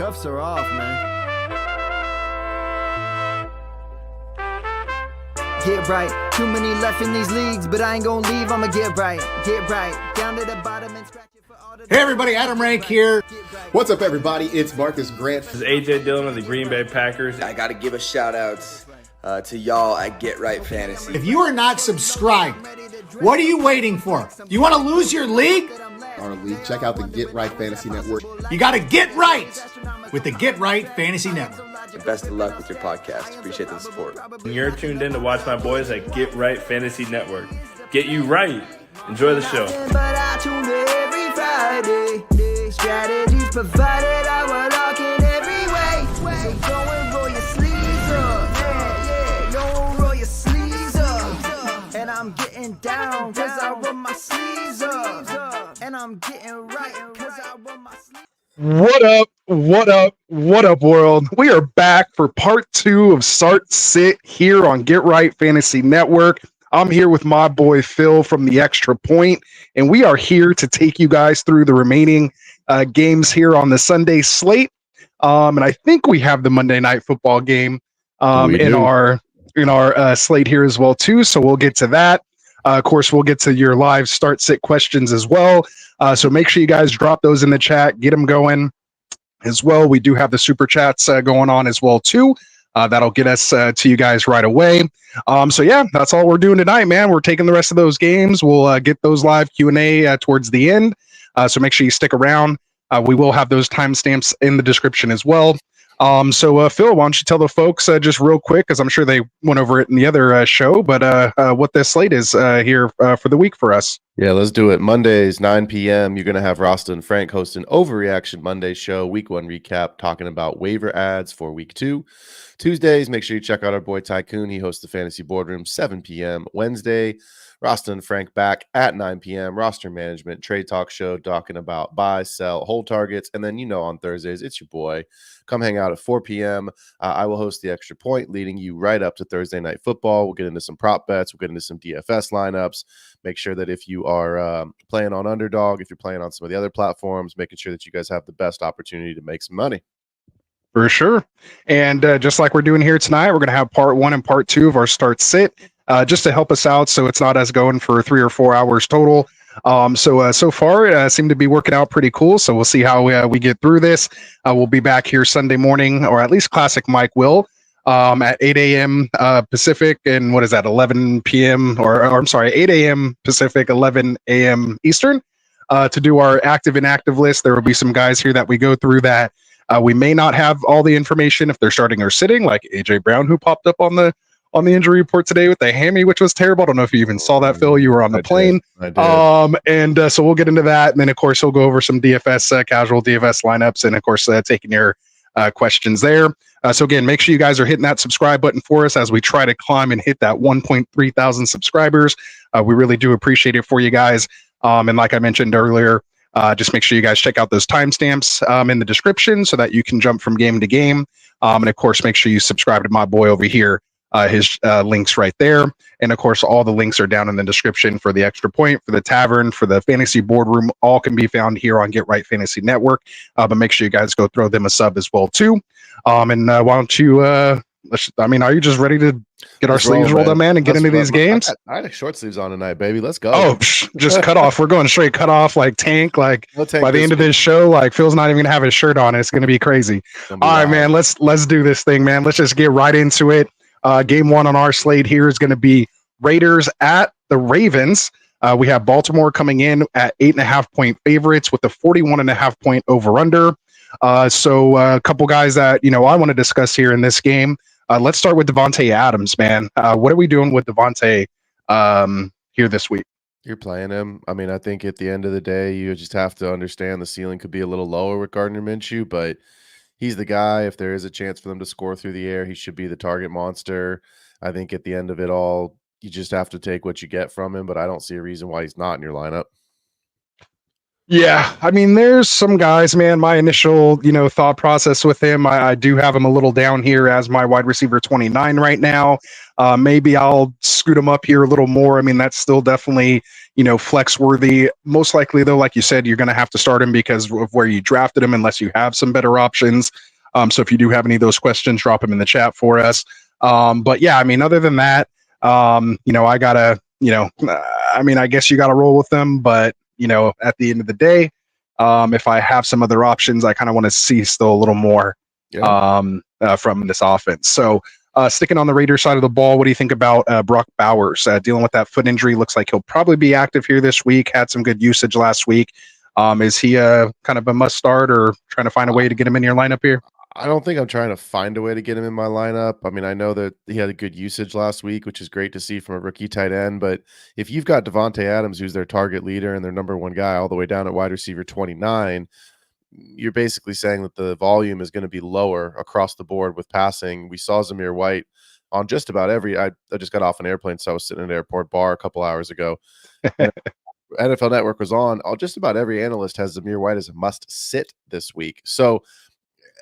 cuffs are off, man. Get right. Too many left in these leagues, but I ain't gonna leave. I'ma get right. Get right. Down to the bottom and scratch it for all the... Hey everybody, Adam Rank here. What's up everybody? It's Marcus Grant. This is AJ Dillon of the Green Bay Packers. I got to give a shout out to y'all at Get Right Fantasy. If you are not subscribed, what are you waiting for? You want to lose your league? Our league. Check out the Get Right Fantasy Network. You got to get right with the Get Right Fantasy Network. And best of luck with your podcast. Appreciate the support. And you're tuned in to watch my boys at Get Right Fantasy Network. Get you right. Enjoy the show. But I tune in every Friday. Strategies provided, I will lock in every way. So go and roll your sleeves up. Yeah, go roll your sleeves up. And I'm getting down, cause I roll my sleeves up. And I'm getting right, cause I roll my sleeves up. What up? What up? What up, world? We are back for part 2 of Start Sit here on Get Right Fantasy Network. I'm here with my boy Phil from the Extra Point, and we are here to take you guys through the remaining games here on the Sunday slate. And I think we have the Monday Night Football game in our slate here as well too. So we'll get to that. Of course, we'll get to your live Start Sit questions as well. So make sure you guys drop those in the chat, get them going as well. We do have the super chats going on as well too. That'll get us to you guys right away. So yeah, that's all we're doing tonight, man. We're taking the rest of those games. We'll get those live Q&A towards the end. So make sure you stick around. We will have those timestamps in the description as well. So Phil, why don't you tell the folks just real quick, because I'm sure they went over it in the other show, but what this slate is here for the week for us. Yeah, let's do it. Mondays, 9 p.m. You're going to have Rasta and Frank host an Overreaction Monday show, week 1 recap, talking about waiver ads for week 2. Tuesdays, make sure you check out our boy Tycoon. He hosts the Fantasy Boardroom, 7 p.m. Wednesday, Rasta and Frank back at 9 p.m. Roster management, trade talk show, talking about buy, sell, hold targets. And then, on Thursdays, it's your boy. Come hang out at 4 p.m. I will host the Extra Point, leading you right up to Thursday Night Football. We'll get into some prop bets. We'll get into some DFS lineups. Make sure that if you are playing on Underdog, if you're playing on some of the other platforms, making sure that you guys have the best opportunity to make some money. For sure. And just like we're doing here tonight, we're going to have part 1 and part 2 of our Start Sit just to help us out, so it's not us going for 3 or 4 hours total. So far, it seemed to be working out pretty cool. So we'll see how we get through this. We'll be back here Sunday morning, or at least Classic Mike will, at 8 a.m. Pacific, and what is that, 11 p.m. or I'm sorry, 8 a.m. Pacific, 11 a.m. Eastern, to do our active and inactive list. There will be some guys here that we go through that we may not have all the information if they're starting or sitting, like AJ Brown, who popped up on the injury report today with the hammy, which was terrible. I don't know if you even saw that, Phil. You were on the plane. I did. So we'll get into that. And then, of course, we'll go over some DFS, casual DFS lineups, and, of course, taking your questions there. So, again, make sure you guys are hitting that subscribe button for us as we try to climb and hit that 1.3 thousand subscribers. We really do appreciate it for you guys. And like I mentioned earlier, just make sure you guys check out those timestamps in the description so that you can jump from game to game. And, of course, make sure you subscribe to my boy over here. His links right there. And of course, all the links are down in the description for the Extra Point, for the Tavern, for the Fantasy Boardroom. All can be found here on Get Right Fantasy Network. But make sure you guys go throw them a sub as well too. And why don't you, are you just ready to get our sleeves rolled up, man, and get into these games? I had short sleeves on tonight, baby. Let's go. Oh, just cut off. We're going straight cut off, like Tank. Like by the end of this show, like Phil's not even gonna have his shirt on. It's gonna be crazy. All right, man. Let's do this thing, man. Let's just get right into it. Game 1 on our slate here is going to be Raiders at the Ravens. We have Baltimore coming in at 8.5-point favorites with a 41.5-point over-under. So a couple guys that, I want to discuss here in this game. Let's start with Devontae Adams, man. What are we doing with Devontae here this week? You're playing him. I think at the end of the day, you just have to understand the ceiling could be a little lower with Gardner Minshew, but he's the guy. If there is a chance for them to score through the air, he should be the target monster. I think at the end of it all, you just have to take what you get from him, but I don't see a reason why he's not in your lineup. Yeah, I mean, there's some guys, man. My initial, thought process with him, I do have him a little down here as my wide receiver 29 right now. Maybe I'll scoot him up here a little more. I mean, that's still definitely, flex worthy. Most likely, though, like you said, you're going to have to start him because of where you drafted him, unless you have some better options. So if you do have any of those questions, drop them in the chat for us. But yeah, I mean, other than that, I gotta, I mean, I guess you gotta roll with them, but at the end of the day, if I have some other options, I kind of want to see still a little more from this offense. So sticking on the Raiders side of the ball, what do you think about Brock Bowers dealing with that foot injury? Looks like he'll probably be active here this week. Had some good usage last week. Is he kind of a must start, or trying to find a way to get him in your lineup here? I don't think I'm trying to find a way to get him in my lineup. I mean, I know that he had a good usage last week, which is great to see from a rookie tight end. But if you've got Devontae Adams, who's their target leader and their number one guy, all the way down at wide receiver 29, you're basically saying that the volume is going to be lower across the board with passing. We saw Zamir White on just about every. I just got off an airplane, so I was sitting in an airport bar a couple hours ago. NFL Network was on. Just about every analyst has Zamir White as a must sit this week. So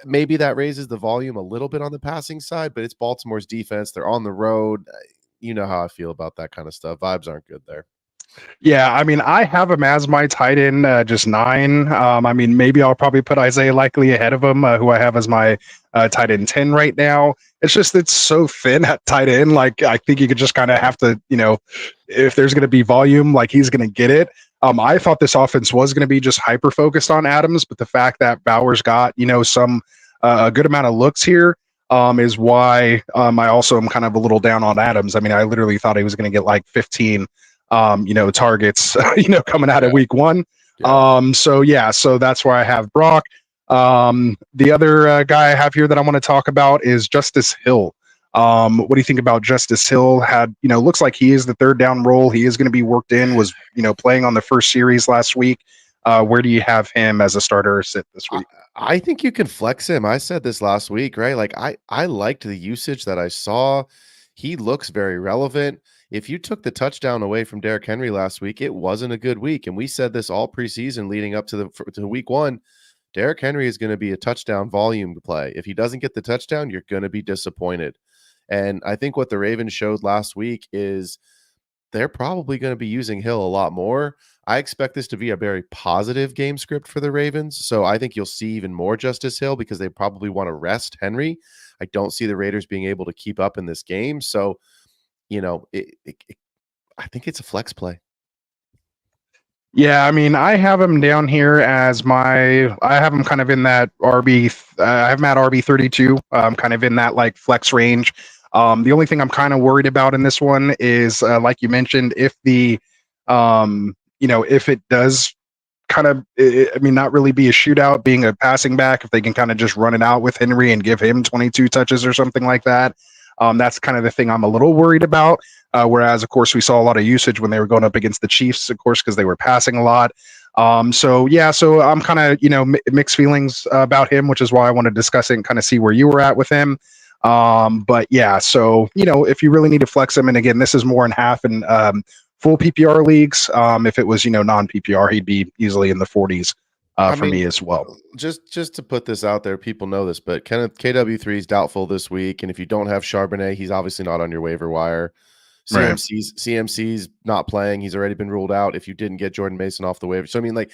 maybe that raises the volume a little bit on the passing side, but it's Baltimore's defense. They're on the road. You know how I feel about that kind of stuff. Vibes aren't good there. Yeah, I mean, I have him as my tight end, just 9. I mean, maybe I'll probably put Isaiah Likely ahead of him, who I have as my tight end 10 right now. It's so thin at tight end. Like, I think you could just kind of have to, if there's going to be volume, like he's going to get it. I thought this offense was going to be just hyper focused on Adams, but the fact that Bowers got, some a good amount of looks here is why I also am kind of a little down on Adams. I mean, I literally thought he was going to get like 15 targets, coming out of week 1. Yeah. So that's why I have Brock. The other guy I have here that I want to talk about is Justice Hill. What do you think about Justice Hill? Looks like he is the third down role. He is going to be worked in, was, playing on the first series last week. Where do you have him as a starter or sit this week? I think you can flex him. I said this last week, right? Like I liked the usage that I saw. He looks very relevant. If you took the touchdown away from Derrick Henry last week, it wasn't a good week. And we said this all preseason leading up to week 1. Derrick Henry is going to be a touchdown volume play. If he doesn't get the touchdown, you're going to be disappointed. And I think what the Ravens showed last week is they're probably going to be using Hill a lot more. I expect this to be a very positive game script for the Ravens. So I think you'll see even more Justice Hill because they probably want to rest Henry. I don't see the Raiders being able to keep up in this game. So, I think it's a flex play. Yeah, I mean, I have him down here as I have him kind of in that RB. I have him at RB 32. Kind of in that like flex range. The only thing I'm kind of worried about in this one is, like you mentioned, if if it does kind of, I mean, not really be a shootout, being a passing back, if they can kind of just run it out with Henry and give him 22 touches or something like that. That's kind of the thing I'm a little worried about. Whereas, of course, we saw a lot of usage when they were going up against the Chiefs, of course, because they were passing a lot. So I'm kind of, mixed feelings about him, which is why I want to discuss it and kind of see where you were at with him. But yeah, so, if you really need to flex him, and again, this is more in half and full PPR leagues. If it was, non-PPR, he'd be easily in the 40s for me as well. Just to put this out there, people know this, but Kenneth KW3 is doubtful this week. And if you don't have Charbonnet, he's obviously not on your waiver wire. CMC's not playing. He's already been ruled out if you didn't get Jordan Mason off the waiver. So I mean, like,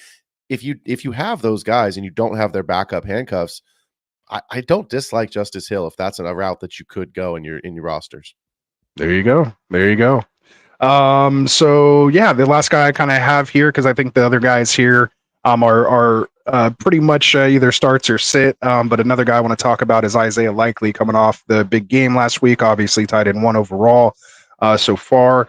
if you have those guys and you don't have their backup handcuffs, I don't dislike Justice Hill if that's a route that you could go in your rosters. There you go. So yeah, the last guy I kind of have here, because I think the other guys here are pretty much either starts or sit. But another guy I want to talk about is Isaiah Likely, coming off the big game last week, obviously tied in 1 overall so far.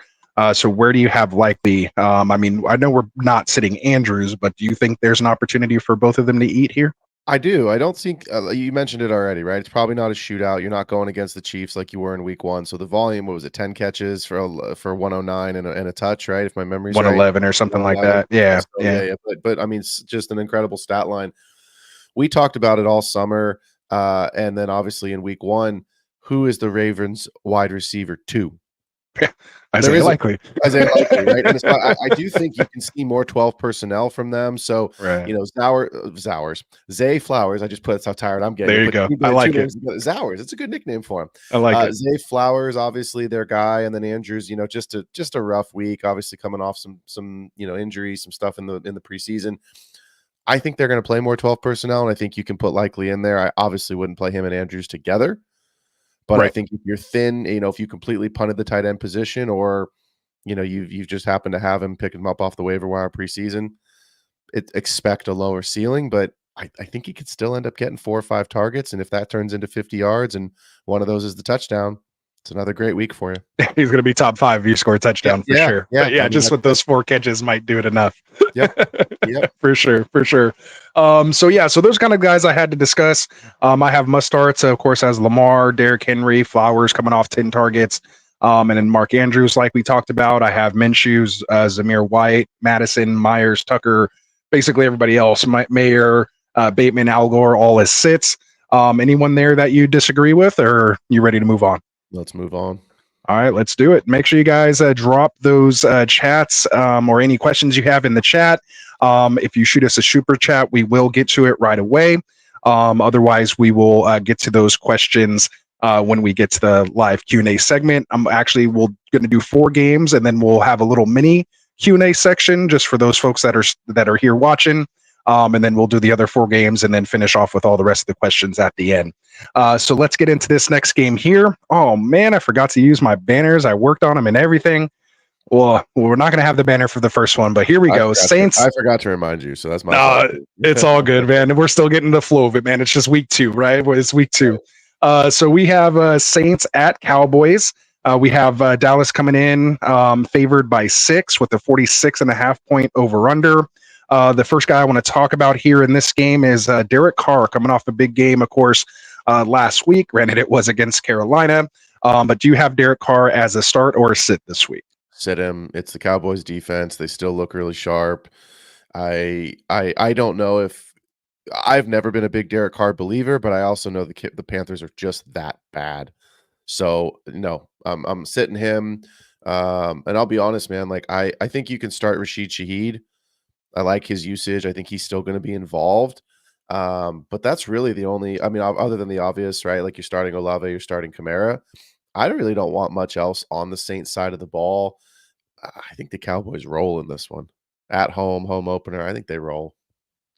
So where do you have Likely? I mean, I know we're not sitting Andrews, but do you think there's an opportunity for both of them to eat here? I do. I don't think you mentioned it already, right? It's probably not a shootout. You're not going against the Chiefs like you were in week 1. So the volume, what was it, 10 catches for 109 and a touch, right? If my memory's 111 right. or something like that. Yeah. So, yeah. But I mean, it's just an incredible stat line. We talked about it all summer. And then obviously in week 1, who is the Ravens wide receiver 2? Isaiah Likely. Isaiah Likely, right? And so I do think you can see more 12 personnel from them. So, Right. you know, Zay Flowers. I just put, that's how tired I'm getting. There you go. I like it. Zowers. It's a good nickname for him. I like it. Zay Flowers, obviously their guy, and then Andrews. You know, just a rough week. Obviously coming off some injuries, some stuff in the preseason. I think they're going to play more 12 personnel, and I think you can put Likely in there. I obviously wouldn't play him and Andrews together. But I think if you're thin, you know, if you completely punted the tight end position, or you know, you've just happened to have him pick him up off the waiver wire preseason, expect a lower ceiling. But I think he could still end up getting 4 or 5 targets, and if that turns into 50 yards, and one of those is the touchdown, it's another great week for you. He's going to be top 5 if you score a touchdown for sure. Yeah, but yeah, I mean, just with those 4 catches might do it enough. Yep. For sure. So those kind of guys I had to discuss. I have must starts, of course, as Lamar, Derrick Henry, Flowers coming off 10 targets. And then Mark Andrews, like we talked about. I have Minshew's, Zamir White, Madison, Myers, Tucker, basically everybody else. Mayer, Bateman, Algor, all as sits. Anyone there that you disagree with, or you ready to move on? Let's move on. All right, let's do it. Make sure you guys drop those chats or any questions you have in the chat. If you shoot us a super chat, we will get to it right away. Otherwise, we will get to those questions when we get to the live Q&A segment. We're going to do 4 games, and then we'll have a little mini Q&A section just for those folks that are here watching. And then we'll do the other 4 games and then finish off with all the rest of the questions at the end. So let's get into this next game here. Oh, man, I forgot to use my banners. I worked on them and everything. Well, we're not going to have the banner for the first one, but here we go. Saints. I forgot to remind you, so that's my fault. It's all good, man. We're still getting the flow of it, man. It's just week 2, right? It's week 2. So we have Saints at Cowboys. We have Dallas coming in favored by 6 with a 46.5 point over-under. The first guy I want to talk about here in this game is Derek Carr, coming off a big game, of course, last week. Granted, it was against Carolina. But do you have Derek Carr as a start or a sit this week? Sit him. It's the Cowboys defense. They still look really sharp. I don't know if I've never been a big Derek Carr believer, but I also know the Panthers are just that bad. So no, I'm sitting him. And I'll be honest, man. Like I think you can start Rashid Shaheed. I like his usage. I think he's still going to be involved. But that's really the only, I mean, other than the obvious, right? Like you're starting Olave, you're starting Kamara. I really don't want much else on the Saints side of the ball. I think the Cowboys roll in this one. At home opener. I think they roll.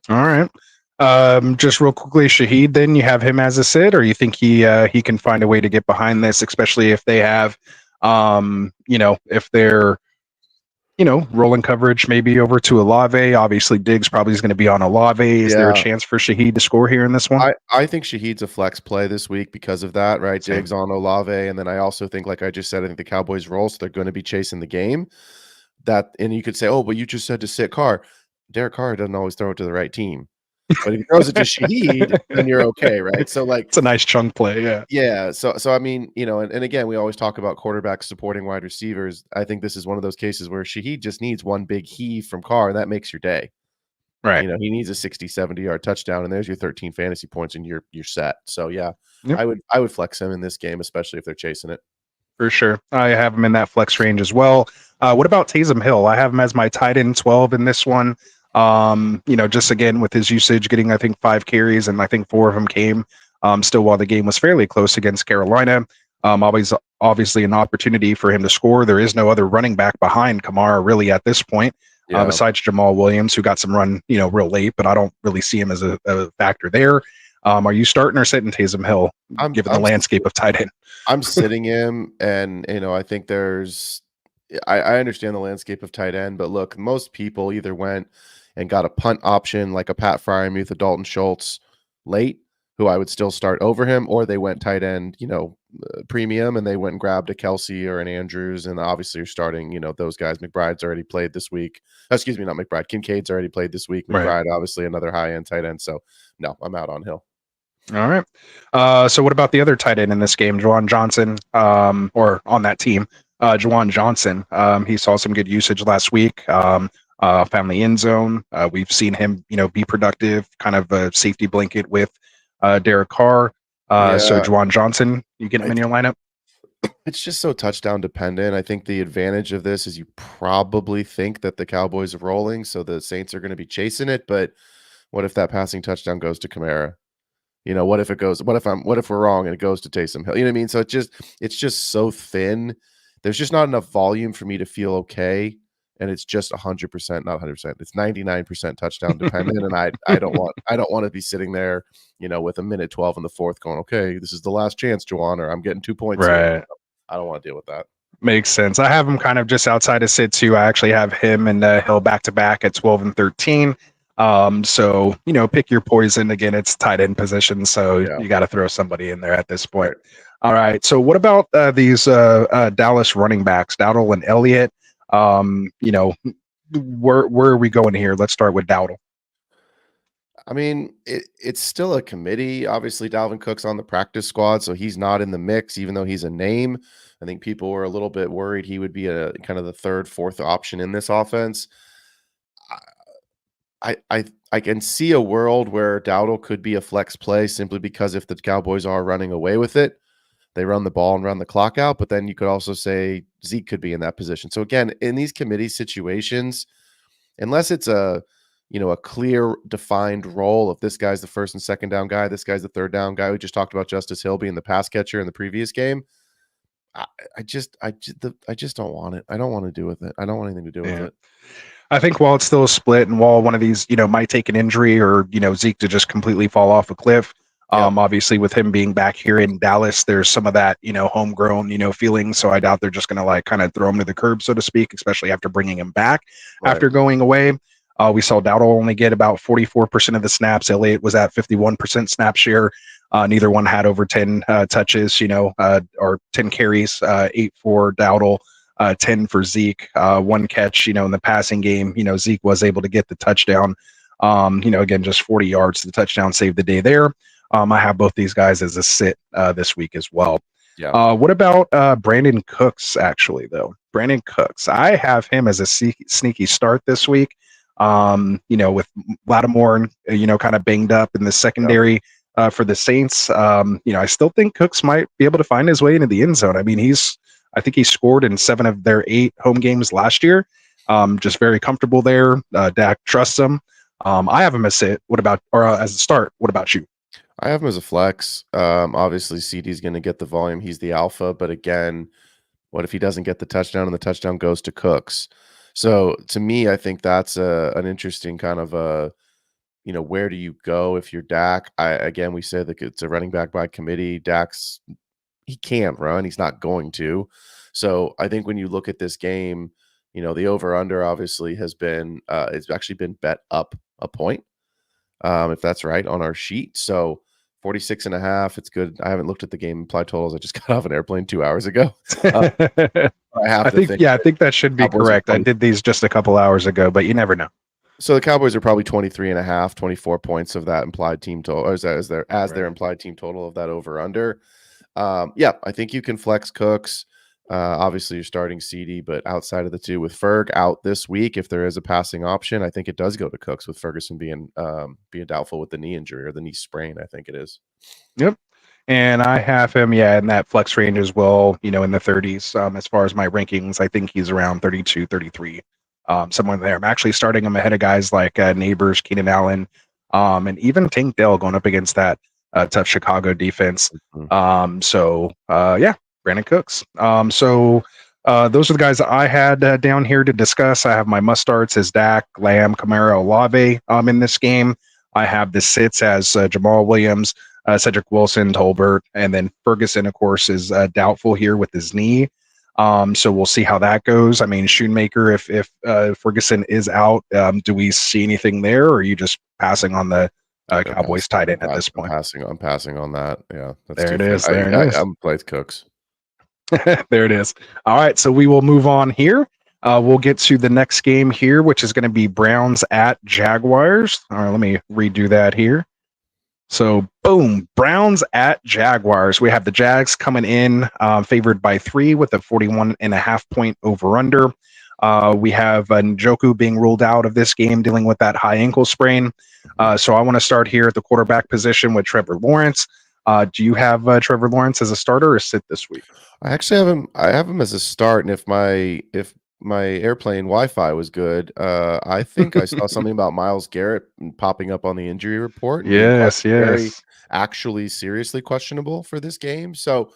All right. Just real quickly, Shaheed, then you have him as a sit, or you think he can find a way to get behind this, especially if they have, if they're, rolling coverage maybe over to Olave. Obviously, Diggs probably is going to be on Olave. Is there a chance for Shaheed to score here in this one? I think Shaheed's a flex play this week because of that, right? Same. Diggs on Olave. And then I also think, like I just said, I think the Cowboys roll, so they're going to be chasing the game. And you could say, oh, but you just said to sit Carr. Derek Carr doesn't always throw it to the right team. But if he throws it to Shaheed, then you're okay, right? So like it's a nice chunk play, yeah. Yeah. So I mean, and again, we always talk about quarterbacks supporting wide receivers. I think this is one of those cases where Shaheed just needs one big heave from Carr, and that makes your day. Right. He needs a 60, 70-yard touchdown, and there's your 13 fantasy points, and you're set. So yeah, yep. I would flex him in this game, especially if they're chasing it. For sure. I have him in that flex range as well. What about Taysom Hill? I have him as my tight end 12 in this one. Just again with his usage, getting I think 5 carries, and I think 4 of them came still while the game was fairly close against Carolina. Obviously an opportunity for him to score. There is no other running back behind Kamara really at this point, besides Jamal Williams, who got some run real late, but I don't really see him as a factor there. Are you starting or sitting Taysom Hill given the landscape of tight end? I'm sitting him, and I think there's I understand the landscape of tight end, but look, most people either went and got a punt option like a Pat Freiermuth, a Dalton Schultz late, who I would still start over him, or they went tight end, premium, and they went and grabbed a Kelsey or an Andrews, and obviously you're starting, those guys. McBride's already played this week. Excuse me, not McBride. Kincaid's already played this week. McBride, right. Obviously another high-end tight end. So, no, I'm out on Hill. All right. So what about the other tight end in this game, Juwan Johnson, or on that team? Juwan Johnson, he saw some good usage last week. Found the end zone. We've seen him, be productive, kind of a safety blanket with Derek Carr. So Juwan Johnson, you get him in your lineup? It's just so touchdown dependent. I think the advantage of this is you probably think that the Cowboys are rolling, so the Saints are going to be chasing it. But what if that passing touchdown goes to Kamara? What if it goes? What if we're wrong and it goes to Taysom Hill? You know what I mean? So it's just so thin. There's just not enough volume for me to feel okay. And it's just 100%, not 100%. It's 99% touchdown dependent. And I don't want to be sitting there, with a minute 12 in the fourth going, okay, this is the last chance, Juwan, or I'm getting 2 points here. Right. I don't want to deal with that. Makes sense. I have him kind of just outside of Sid too. I actually have him and Hill back to back at 12 and 13. So pick your poison. Again, it's tight end position, so you got to throw somebody in there at this point. All right. So what about these Dallas running backs, Dowdle and Elliott? Where are we going here? Let's start with Dowdle. I mean, it's still a committee. Obviously, Dalvin Cook's on the practice squad, so he's not in the mix, even though he's a name. I think people were a little bit worried he would be a kind of the third, fourth option in this offense. I can see a world where Dowdle could be a flex play simply because if the Cowboys are running away with it, they run the ball and run the clock out. But then you could also say Zeke could be in that position. So again, in these committee situations, unless it's a clear defined role, if this guy's the first and second down guy, this guy's the third down guy. We just talked about Justice Hill being the pass catcher in the previous game. I just don't want it. I don't want to do with it. I don't want anything to do with it. I think while it's still a split and while one of these, might take an injury or, Zeke to just completely fall off a cliff, obviously with him being back here in Dallas, there's some of that, homegrown, feeling. So I doubt they're just going to kind of throw him to the curb, so to speak, especially after bringing him back after going away. We saw Dowdle only get about 44% of the snaps. Elliott was at 51% snap share. Neither one had over 10 touches, or 10 carries, 8 for Dowdle. 10 for Zeke, 1 catch, in the passing game. Zeke was able to get the touchdown. Again, just 40 yards to the touchdown, saved the day there. I have both these guys as a sit this week as well. Yeah. What about Brandon Cooks, actually, though? Brandon Cooks. I have him as a sneaky start this week, with Lattimore, kind of banged up in the secondary for the Saints. I still think Cooks might be able to find his way into the end zone. I mean, I think he scored in 7 of their 8 home games last year. Just very comfortable there. Dak trusts him. I have him as sit. As a start? What about you? I have him as a flex. Obviously, CD's going to get the volume. He's the alpha. But again, what if he doesn't get the touchdown and the touchdown goes to Cooks? So to me, I think that's an interesting kind of where do you go if you're Dak? We say that it's a running back by committee. He can't run. He's not going to. So I think when you look at this game, the over-under obviously has been it's actually been bet up a point, if that's right, on our sheet. So 46.5, it's good. I haven't looked at the game implied totals. I just got off an airplane 2 hours ago. I think that should be correct. I did these just a couple hours ago, but you never know. So the Cowboys are probably 23.5, 24 points of that implied team total, or their implied team total of that over-under. I think you can flex Cooks. Obviously, you're starting CD, but outside of the two, with Ferg out this week, if there is a passing option, I think it does go to Cooks with Ferguson being doubtful with the knee injury or the knee sprain. I think it is. Yep. And I have him, in that flex range as well, in the 30s. As far as my rankings, I think he's around 32, 33, somewhere there. I'm actually starting him ahead of guys like Neighbors, Keenan Allen, and even Tank Dell going up against that tough Chicago defense. Brandon Cooks. Those are the guys that I had down here to discuss. I have my must starts as Dak, Lamb, Kamara, Olave in this game. I have the sits as Jamal Williams, Cedric Wilson, Tolbert, and then Ferguson, of course, is doubtful here with his knee. So we'll see how that goes. I mean, Schoonmaker, if Ferguson is out, do we see anything there, or are you just passing on the Cowboys tight end at this point? I'm passing on that. Yeah, there it is. I'm playing Cooks. There it is. All right, so we will move on here. We'll get to the next game here, which is going to be Browns at Jaguars. All right, let me redo that here. So, boom, Browns at Jaguars. We have the Jags coming in favored by 3 with a 41.5 point over-under. We have Njoku being ruled out of this game, dealing with that high ankle sprain. So I want to start here at the quarterback position with Trevor Lawrence. Do you have Trevor Lawrence as a starter or sit this week? I actually have him. I have him as a start, and if my airplane Wi-Fi was good, I think I saw something about Myles Garrett popping up on the injury report. And being very actually seriously questionable for this game. So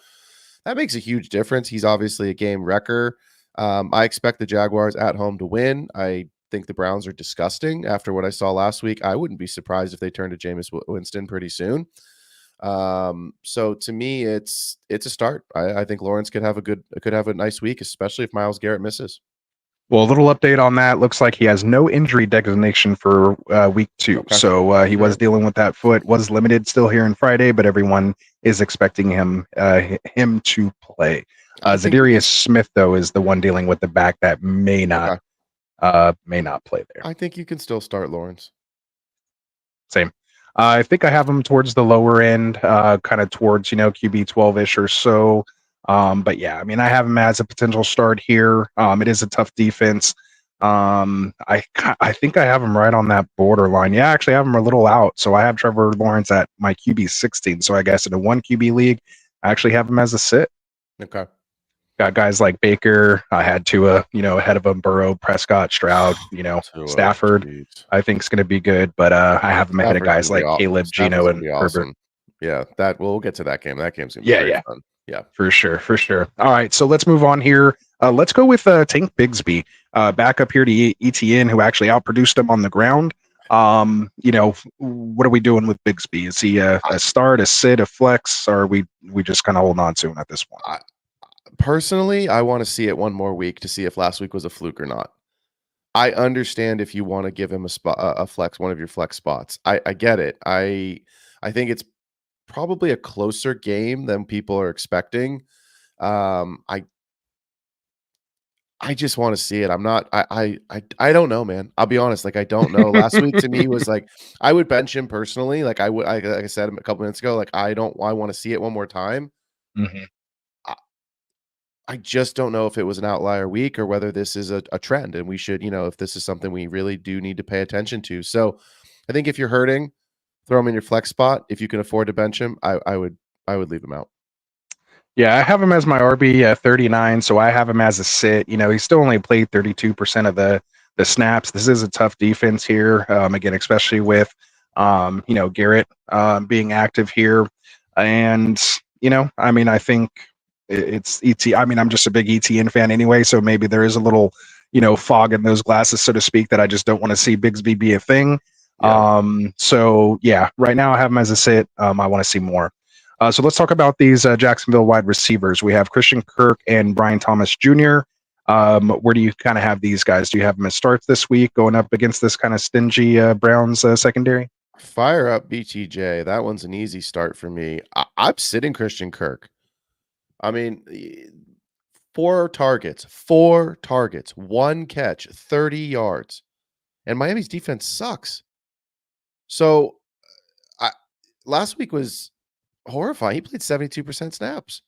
that makes a huge difference. He's obviously a game wrecker. I expect the Jaguars at home to win. I think the Browns are disgusting after what I saw last week. I wouldn't be surprised if they turn to Jameis Winston pretty soon. So to me, it's a start. I think Lawrence could have a nice week, especially if Myles Garrett misses. Well, a little update on that. Looks like he has no injury designation for week 2. Okay. So he was dealing with that foot, was limited still here on Friday, but everyone is expecting him to play. Zadarius Smith, though, is the one dealing with the back that may not play there. I think you can still start Lawrence. Same. I think I have him towards the lower end, kind of towards, QB 12-ish or so. But yeah, I mean, I have him as a potential start here. It is a tough defense. I think I have him right on that borderline. Yeah, actually, I have him a little out. So I have Trevor Lawrence at my QB 16. So I guess in a 1 QB league, I actually have him as a sit. Okay. Got guys like Baker. I had Tua, ahead of him, Burrow, Prescott, Stroud, Stafford. Geez. I think is going to be good, but I have him ahead of guys like Caleb, Geno, and Herbert. Yeah, we'll get to that game. That game's going to be very fun. Yeah, for sure. All right, so let's move on here. Let's go with Tank Bigsby, back up here to ETN, who actually outproduced him on the ground. What are we doing with Bigsby? Is he a start, a sit, a flex, or are we just kind of holding on to him at this point? Personally, I want to see it one more week to see if last week was a fluke or not. I understand if you want to give him a spot, a flex, one of your flex spots. I get it. I think it's probably a closer game than people are expecting. I just want to see it. I'm not. I don't know, man. I'll be honest. Like I don't know. Last week to me was like I would bench him personally. Like like I said a couple minutes ago. Like I want to see it one more time. Mm-hmm. I just don't know if it was an outlier week or whether this is a trend, and we should, if this is something we really do need to pay attention to. So, I think if you're hurting, throw him in your flex spot. If you can afford to bench him, I would leave him out. Yeah, I have him as my RB 39, so I have him as a sit. He still only played 32% of the snaps. This is a tough defense here, again, especially with Garrett being active here, and I think it's ET. I mean, I'm just a big ETN fan anyway, so maybe there is a little fog in those glasses, so to speak, that I just don't want to see Bigsby be a thing. Yeah. So yeah, right now I have him as a sit. I want to see more. So let's talk about these Jacksonville wide receivers. We have Christian Kirk and Brian Thomas Jr. Where do you kind of have these guys? Do you have them as starts this week going up against this kind of stingy Browns secondary? Fire up BTJ. That one's an easy start for me. I'm sitting Christian Kirk. I mean, 4 targets, 1 catch, 30 yards. And Miami's defense sucks. So last week was horrifying. He played 72% snaps.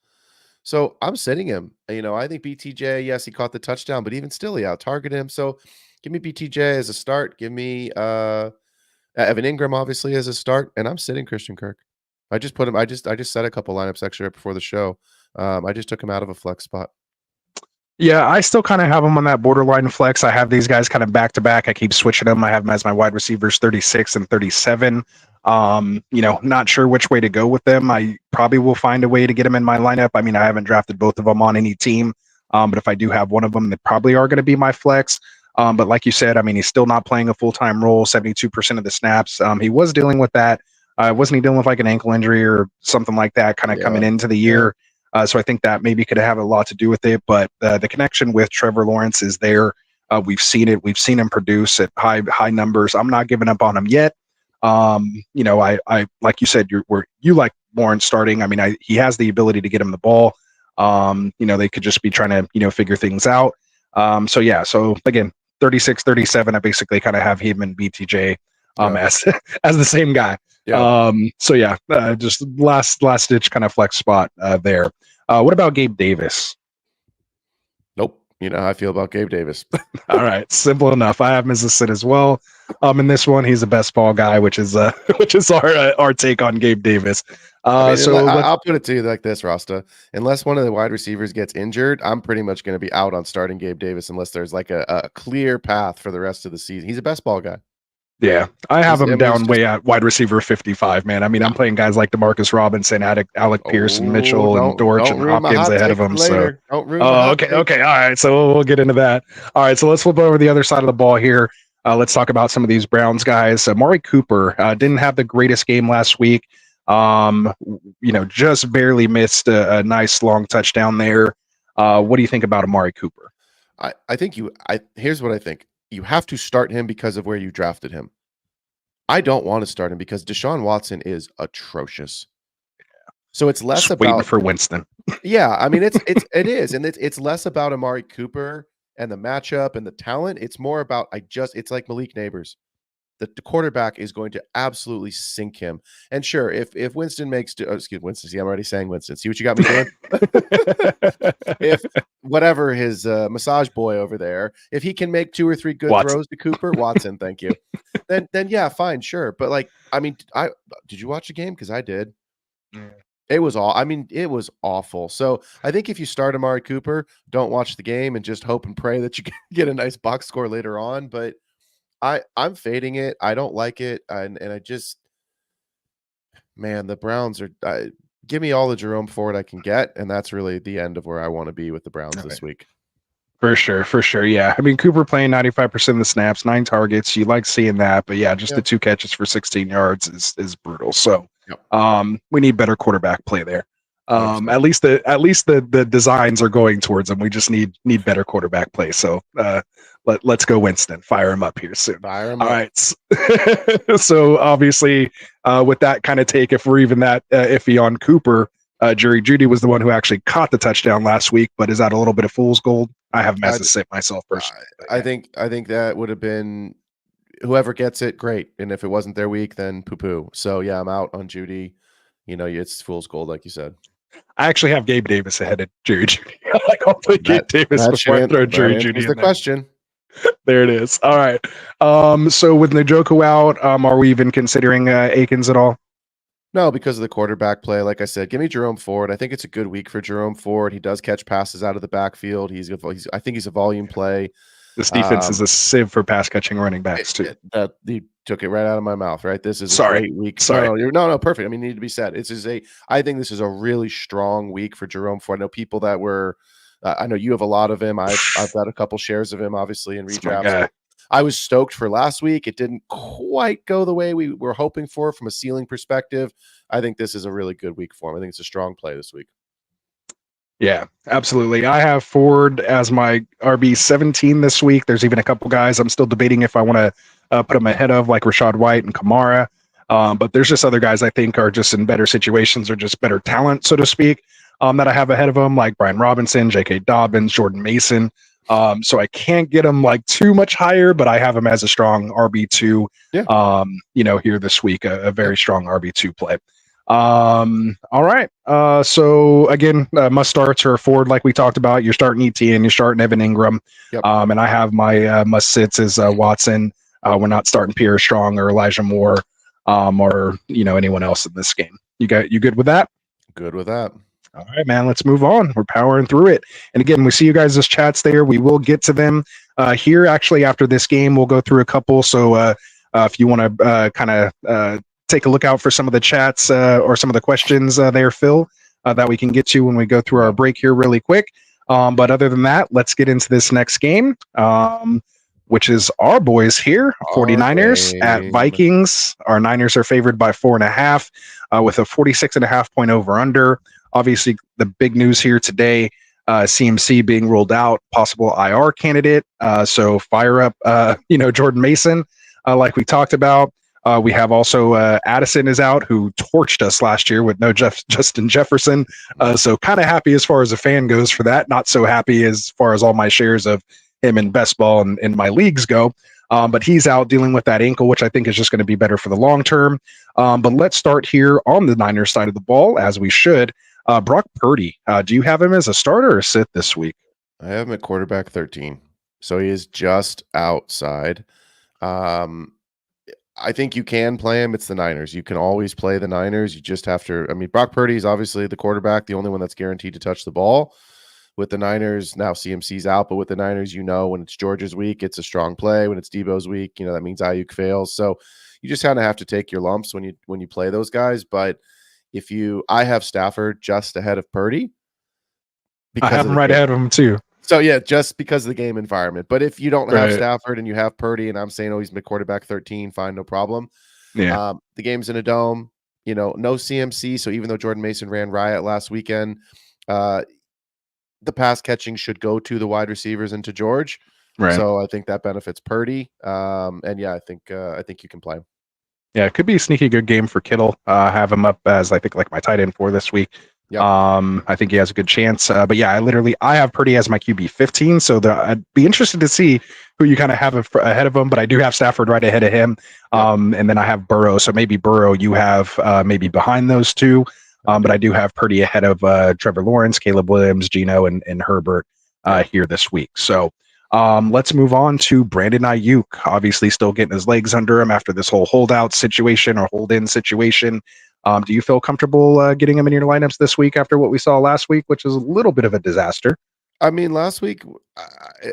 So I'm sitting him. I think BTJ, yes, he caught the touchdown, but even still, he out-targeted him. So give me BTJ as a start. Give me Evan Ingram, obviously, as a start. And I'm sitting Christian Kirk. I just put him. I just set a couple lineups extra right before the show. I just took him out of a flex spot. Yeah, I still kind of have them on that borderline flex. I have these guys kind of back to back. I keep switching them. I have them as my wide receivers 36 and 37. Not sure which way to go with them. I probably will find a way to get them in my lineup. I mean, I haven't drafted both of them on any team. But if I do have one of them, they probably are going to be my flex. But like you said, I mean, he's still not playing a full-time role, 72% of the snaps. He was dealing with that. Wasn't he dealing with like an ankle injury or something like that kind of coming into the year? So I think that maybe could have a lot to do with it. But the connection with Trevor Lawrence is there. We've seen it. We've seen him produce at high numbers. I'm not giving up on him yet. I like you said, you like Lawrence starting. I mean, he has the ability to get him the ball. They could just be trying to figure things out. So again, 36, 37. I basically kind of have him and BTJ as the same guy. Yeah. Just last ditch kind of flex spot there. What about Gabe Davis? Nope. You know how I feel about Gabe Davis. All right, simple enough. I have him as a sit as well. In this one, he's a best ball guy, which is our take on Gabe Davis. I'll put it to you like this, Rasta. Unless one of the wide receivers gets injured, I'm pretty much going to be out on starting Gabe Davis unless there's like a clear path for the rest of the season. He's a best ball guy. Yeah, I have him down way at wide receiver 55, man. I mean, I'm playing guys like DeMarcus Robinson, Alec Pearson, Mitchell, and Dortch and Hopkins ahead of him. So, okay, all right. So we'll get into that. All right, so let's flip over the other side of the ball here. Let's talk about some of these Browns guys. Amari Cooper didn't have the greatest game last week. Just barely missed a nice long touchdown there. What do you think about Amari Cooper? Here's what I think. You have to start him because of where you drafted him. I don't want to start him because Deshaun Watson is atrocious. So it's less about waiting for Winston. Yeah, I mean it is, and it's less about Amari Cooper and the matchup and the talent. It's more about it's like Malik Neighbors. The quarterback is going to absolutely sink him. And sure, if Winston Winston. See, I'm already saying Winston. See what you got me doing? If whatever his massage boy over there, if he can make 2 or 3 good throws to Cooper, Watson, thank you. Then yeah, fine, sure. But did you watch the game? Because I did. Yeah. It was awful. So I think if you start Amari Cooper, don't watch the game and just hope and pray that you get a nice box score later on. But I'm fading it. I don't like it. And I just, man, the Browns are, give me all the Jerome Ford I can get. And that's really the end of where I want to be with the Browns this week. For sure. Yeah. I mean, Cooper playing 95% of the snaps, 9 targets. You like seeing that. But yeah, just the 2 catches for 16 yards is brutal. So we need better quarterback play there. At least the designs are going towards them. We just need better quarterback play. So let's go Winston. Fire him up here soon. Fire him up. All right. So obviously, with that kind of take, if we're even that iffy on Cooper, Jerry Jeudy was the one who actually caught the touchdown last week. But is that a little bit of fool's gold? I have him as a sit myself personally. I think that would have been whoever gets it, great. And if it wasn't their week, then poo-poo. So yeah, I'm out on Jeudy. It's fool's gold, like you said. I actually have Gabe Davis ahead of Jerry Jeudy. I'll play Gabe Davis before I throw Jerry Jeudy in the question. There it is. All right. So with Njoku out, are we even considering Akins at all? No, because of the quarterback play. Like I said, give me Jerome Ford. I think it's a good week for Jerome Ford. He does catch passes out of the backfield. I think he's a volume play. This defense is a sieve for pass catching running backs too. You took it right out of my mouth, right? This is a great week. Sorry. No, perfect. I mean, it need to be said. I think this is a really strong week for Jerome Ford. I know people that were. I know you have a lot of him. I've got a couple shares of him, obviously, in redraft. I was stoked for last week. It didn't quite go the way we were hoping for from a ceiling perspective. I think this is a really good week for him. I think it's a strong play this week. Yeah, absolutely. I have Ford as my RB17 this week. There's even a couple guys I'm still debating if I want to put them ahead of, like Rashad White and Kamara. But there's just other guys I think are just in better situations or just better talent, so to speak, that I have ahead of them, like Brian Robinson, J.K. Dobbins, Jordan Mason. So I can't get them like too much higher, but I have them as a strong RB2, here this week, a very strong RB2 play. All right. So again, must starts are Ford, like we talked about. You're starting ETN, you're starting Evan Ingram. Yep. And I have my must sits as Watson. We're not starting Pierre Strong or Elijah Moore, or anyone else in this game. You good with that? Good with that. All right, man, let's move on. We're powering through it. And again, we see you guys' chats there. We will get to them here. Actually, after this game, we'll go through a couple. So if you want to kind of take a look out for some of the chats or some of the questions there, Phil, that we can get to when we go through our break here really quick. But other than that, let's get into this next game, which is our boys here, 49ers at Vikings. Our Niners are favored by 4.5 with a 46.5 point over-under. Obviously, the big news here today, CMC being ruled out, possible IR candidate. So fire up, Jordan Mason, like we talked about. We have also Addison is out, who torched us last year with no Justin Jefferson. So kind of happy as far as a fan goes for that. Not so happy as far as all my shares of him in best ball and in my leagues go. But he's out dealing with that ankle, which I think is just going to be better for the long term. But let's start here on the Niners side of the ball, as we should. Brock Purdy, do you have him as a starter or sit this week? I have him at quarterback 13. So he is just outside. I think you can play him. It's the Niners. You can always play the Niners. You just have to. I mean, Brock Purdy is obviously the quarterback, the only one that's guaranteed to touch the ball. With the Niners, now CMC's out, but with the Niners, when it's Georgia's week, it's a strong play. When it's Debo's week, that means Ayuk fails. So you just kind of have to take your lumps when you play those guys. But I have Stafford just ahead of Purdy. I have him right ahead of him too. So yeah, just because of the game environment. But if you don't have Right. Stafford and you have Purdy, and I'm saying, he's mid quarterback 13, fine, no problem. Yeah. The game's in a dome, no CMC. So even though Jordan Mason ran riot last weekend, the pass catching should go to the wide receivers and to George. Right. So I think that benefits Purdy. And yeah, I think you can play him. Yeah, it could be a sneaky good game for Kittle. Have him up as I think like my tight end for this week. Yep. I think he has a good chance. But yeah, I have Purdy as my QB 15. So I'd be interested to see who you kind of have ahead of him. But I do have Stafford right ahead of him. And then I have Burrow. So maybe Burrow you have maybe behind those two. But I do have Purdy ahead of Trevor Lawrence, Caleb Williams, Geno, and Herbert here this week. So let's move on to Brandon Ayuk. Obviously, still getting his legs under him after this whole holdout situation or hold-in situation. Do you feel comfortable getting him in your lineups this week after what we saw last week, which was a little bit of a disaster? I mean, last week,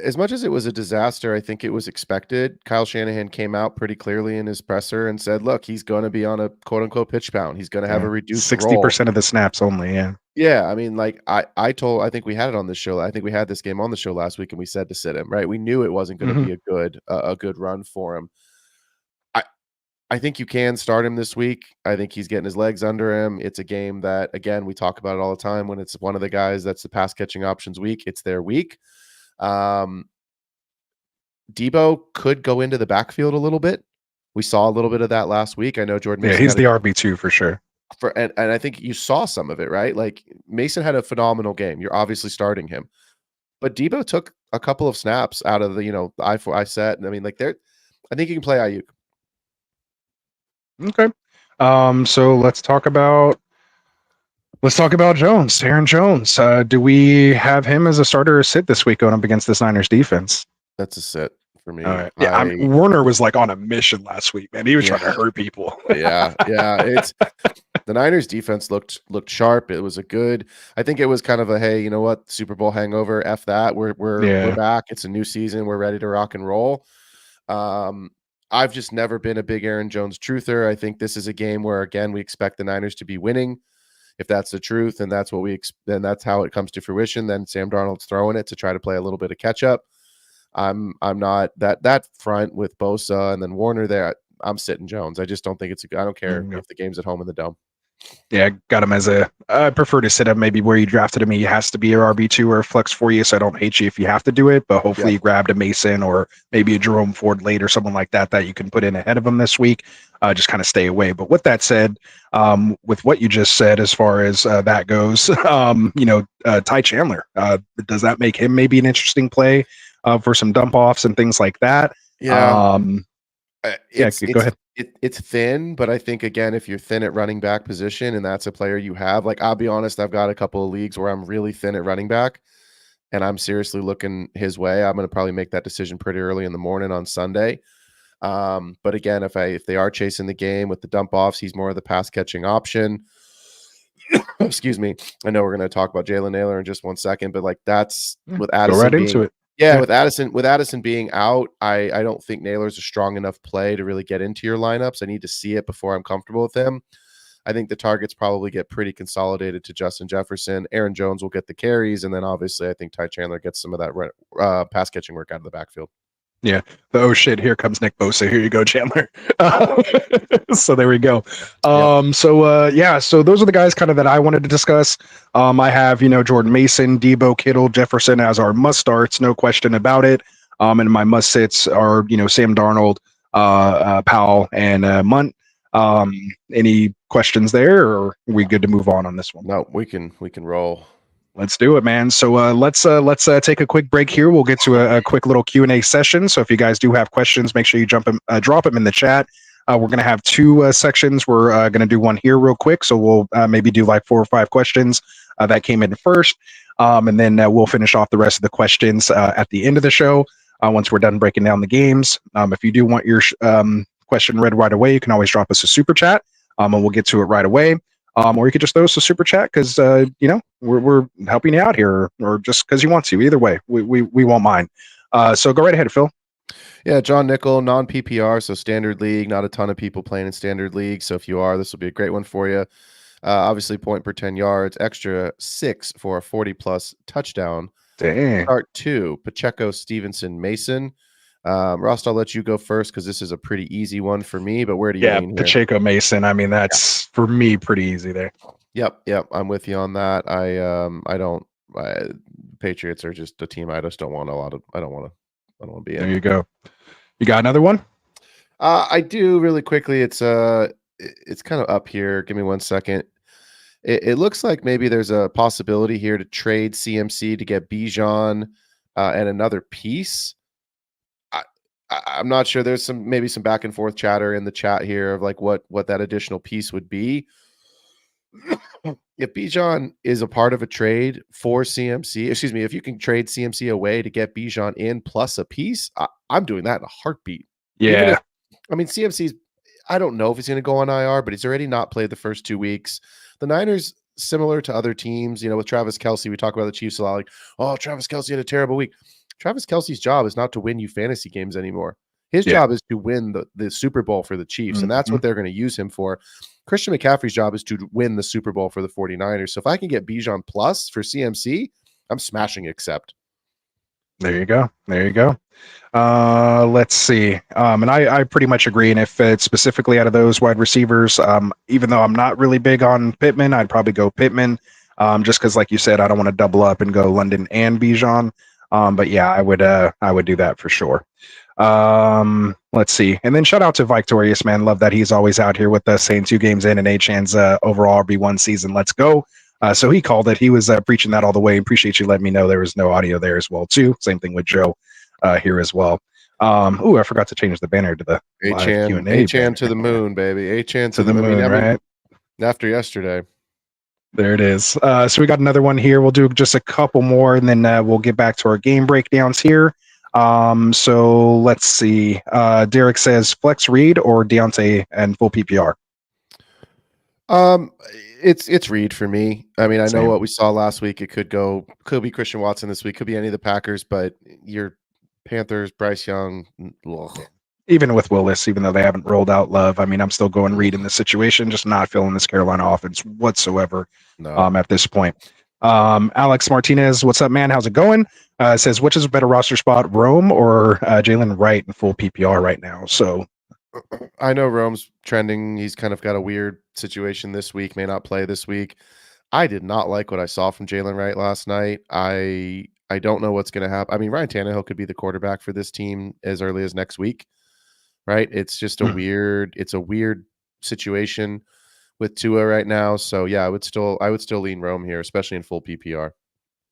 as much as it was a disaster, I think it was expected. Kyle Shanahan came out pretty clearly in his presser and said, look, he's going to be on a quote-unquote pitch count. He's going to have a reduced 60% of the snaps only, yeah. Yeah, I mean, like I think we had it on the show. I think we had this game on the show last week, and we said to sit him, right? We knew it wasn't going to be a good run for him. I think you can start him this week. I think he's getting his legs under him. It's a game that, again, we talk about it all the time. When it's one of the guys that's the pass catching options week, it's their week. Debo could go into the backfield a little bit. We saw a little bit of that last week. I know Jordan Mason. Yeah, he's the RB2 for sure. And I think you saw some of it, right? Like Mason had a phenomenal game. You're obviously starting him. But Debo took a couple of snaps out of the I set. And I mean, like I think you can play Ayuk. Okay. So let's talk about Jones, Aaron Jones. Do we have him as a starter or sit this week going up against this Niners defense? That's a sit for me. All right. Yeah, Warner was like on a mission last week, man. He was trying to hurt people. yeah. It's the Niners defense looked sharp. It was I think it was kind of a, hey, you know what, Super Bowl hangover. F that. We're back. It's a new season. We're ready to rock and roll. I've just never been a big Aaron Jones truther. I think this is a game where, again, we expect the Niners to be winning. If that's the truth, and that's what then that's how it comes to fruition. Then Sam Darnold's throwing it to try to play a little bit of catch up. I'm not that front with Bosa and then Warner there. I'm sitting Jones. I just don't think I don't care if the game's at home in the dome. Yeah, got him as I prefer to sit him maybe where you drafted him. He has to be a RB2 or a flex for you, so I don't hate you if you have to do it, but hopefully you grabbed a Mason or maybe a Jerome Ford late or someone like that you can put in ahead of him this week. Just kind of stay away. But with that said, with what you just said as far as that goes, Ty Chandler, does that make him maybe an interesting play for some dump offs and things like that? Yeah. Go ahead. It's thin, but I think, again, if you're thin at running back position and that's a player you have, like, I'll be honest, I've got a couple of leagues where I'm really thin at running back and I'm seriously looking his way. I'm going to probably make that decision pretty early in the morning on Sunday. But again, if they are chasing the game with the dump offs, he's more of the pass catching option. Excuse me. I know we're going to talk about Jalen Naylor in just 1 second, but like that's with Addison. Go right into it. Yeah, with Addison being out, I don't think Naylor's a strong enough play to really get into your lineups. I need to see it before I'm comfortable with him. I think the targets probably get pretty consolidated to Justin Jefferson. Aaron Jones will get the carries, and then obviously I think Ty Chandler gets some of that pass catching work out of the backfield. Yeah. Oh shit, here comes Nick Bosa. Here you go, Chandler. So there we go. So those are the guys kind of that I wanted to discuss. I have, Jordan Mason, Debo, Kittle, Jefferson as our must starts, no question about it. And my must sits are, Sam Darnold, Powell, and Munt. Any questions there, or are we good to move on this one? No, we can roll. Let's do it, man. So let's take a quick break here. We'll get to a quick little Q&A session. So if you guys do have questions, make sure you drop them in the chat. We're going to have two sections. We're going to do one here real quick. So we'll maybe do like 4 or 5 questions that came in first. And then we'll finish off the rest of the questions at the end of the show once we're done breaking down the games. If you do want your question read right away, you can always drop us a super chat and we'll get to it right away. Or you could just throw us a super chat because, we're helping you out here or just because you want to. Either way, we won't mind. So go right ahead, Phil. Yeah, John Nickel, non-PPR, so standard league. Not a ton of people playing in standard league. So if you are, this will be a great one for you. Obviously, point per 10 yards, extra 6 for a 40-plus touchdown. Dang. Start 2, Pacheco, Stevenson, Mason. Rost, I'll let you go first because this is a pretty easy one for me. But where do you lean here? Pacheco, Mason. I mean, that's for me pretty easy there. Yep. I'm with you on that. Patriots are just a team I just don't want I don't want to be in. There you go. You got another one? I do really quickly. It's kind of up here. Give me 1 second. It looks like maybe there's a possibility here to trade CMC to get Bijan and another piece. I'm not sure. There's maybe some back and forth chatter in the chat here of like what that additional piece would be. If Bijan is a part of a trade for CMC, if you can trade CMC away to get Bijan in plus a piece, I'm doing that in a heartbeat. Yeah. CMC's, I don't know if he's going to go on IR, but he's already not played the first 2 weeks. The Niners, similar to other teams, with Travis Kelce, we talk about the Chiefs a lot, like, oh, Travis Kelce had a terrible week. Travis Kelce's job is not to win you fantasy games anymore. His job is to win the Super Bowl for the Chiefs, and that's what they're going to use him for. Christian McCaffrey's job is to win the Super Bowl for the 49ers. So if I can get Bijan plus for CMC, I'm smashing accept. There you go. Let's see. And I pretty much agree. And if it's specifically out of those wide receivers, even though I'm not really big on Pittman, I'd probably go Pittman. Just because, like you said, I don't want to double up and go London and Bijan. But yeah, I would do that for sure. Let's see. And then shout out to Victorious, man. Love that he's always out here with us saying 2 games in and A-Chan's overall RB1 season. Let's go. So he called it. He was preaching that all the way. Appreciate you letting me know there was no audio there as well, too. Same thing with Joe here as well. I forgot to change the banner to the A-Chan to the moon, baby. A-Chan to the moon, right? After yesterday. There it is. So we got another one here. We'll do just a couple more, and then we'll get back to our game breakdowns here. So let's see. Derek says flex Reed or Deontay and full PPR. It's Reed for me. I mean, I know what we saw last week. It could be Christian Watson this week, could be any of the Packers, but your Panthers, Bryce Young. Ugh. Even with Willis, even though they haven't rolled out Love, I mean, I'm still going Reed in this situation, just not feeling this Carolina offense whatsoever at this point. Alex Martinez, what's up, man? How's it going? Says, which is a better roster spot, Rome or Jalen Wright in full PPR right now? So I know Rome's trending. He's kind of got a weird situation this week, may not play this week. I did not like what I saw from Jalen Wright last night. I don't know what's going to happen. I mean, Ryan Tannehill could be the quarterback for this team as early as next week, right? It's just a weird situation with Tua right now. So yeah, I would still lean Rome here, especially in full PPR.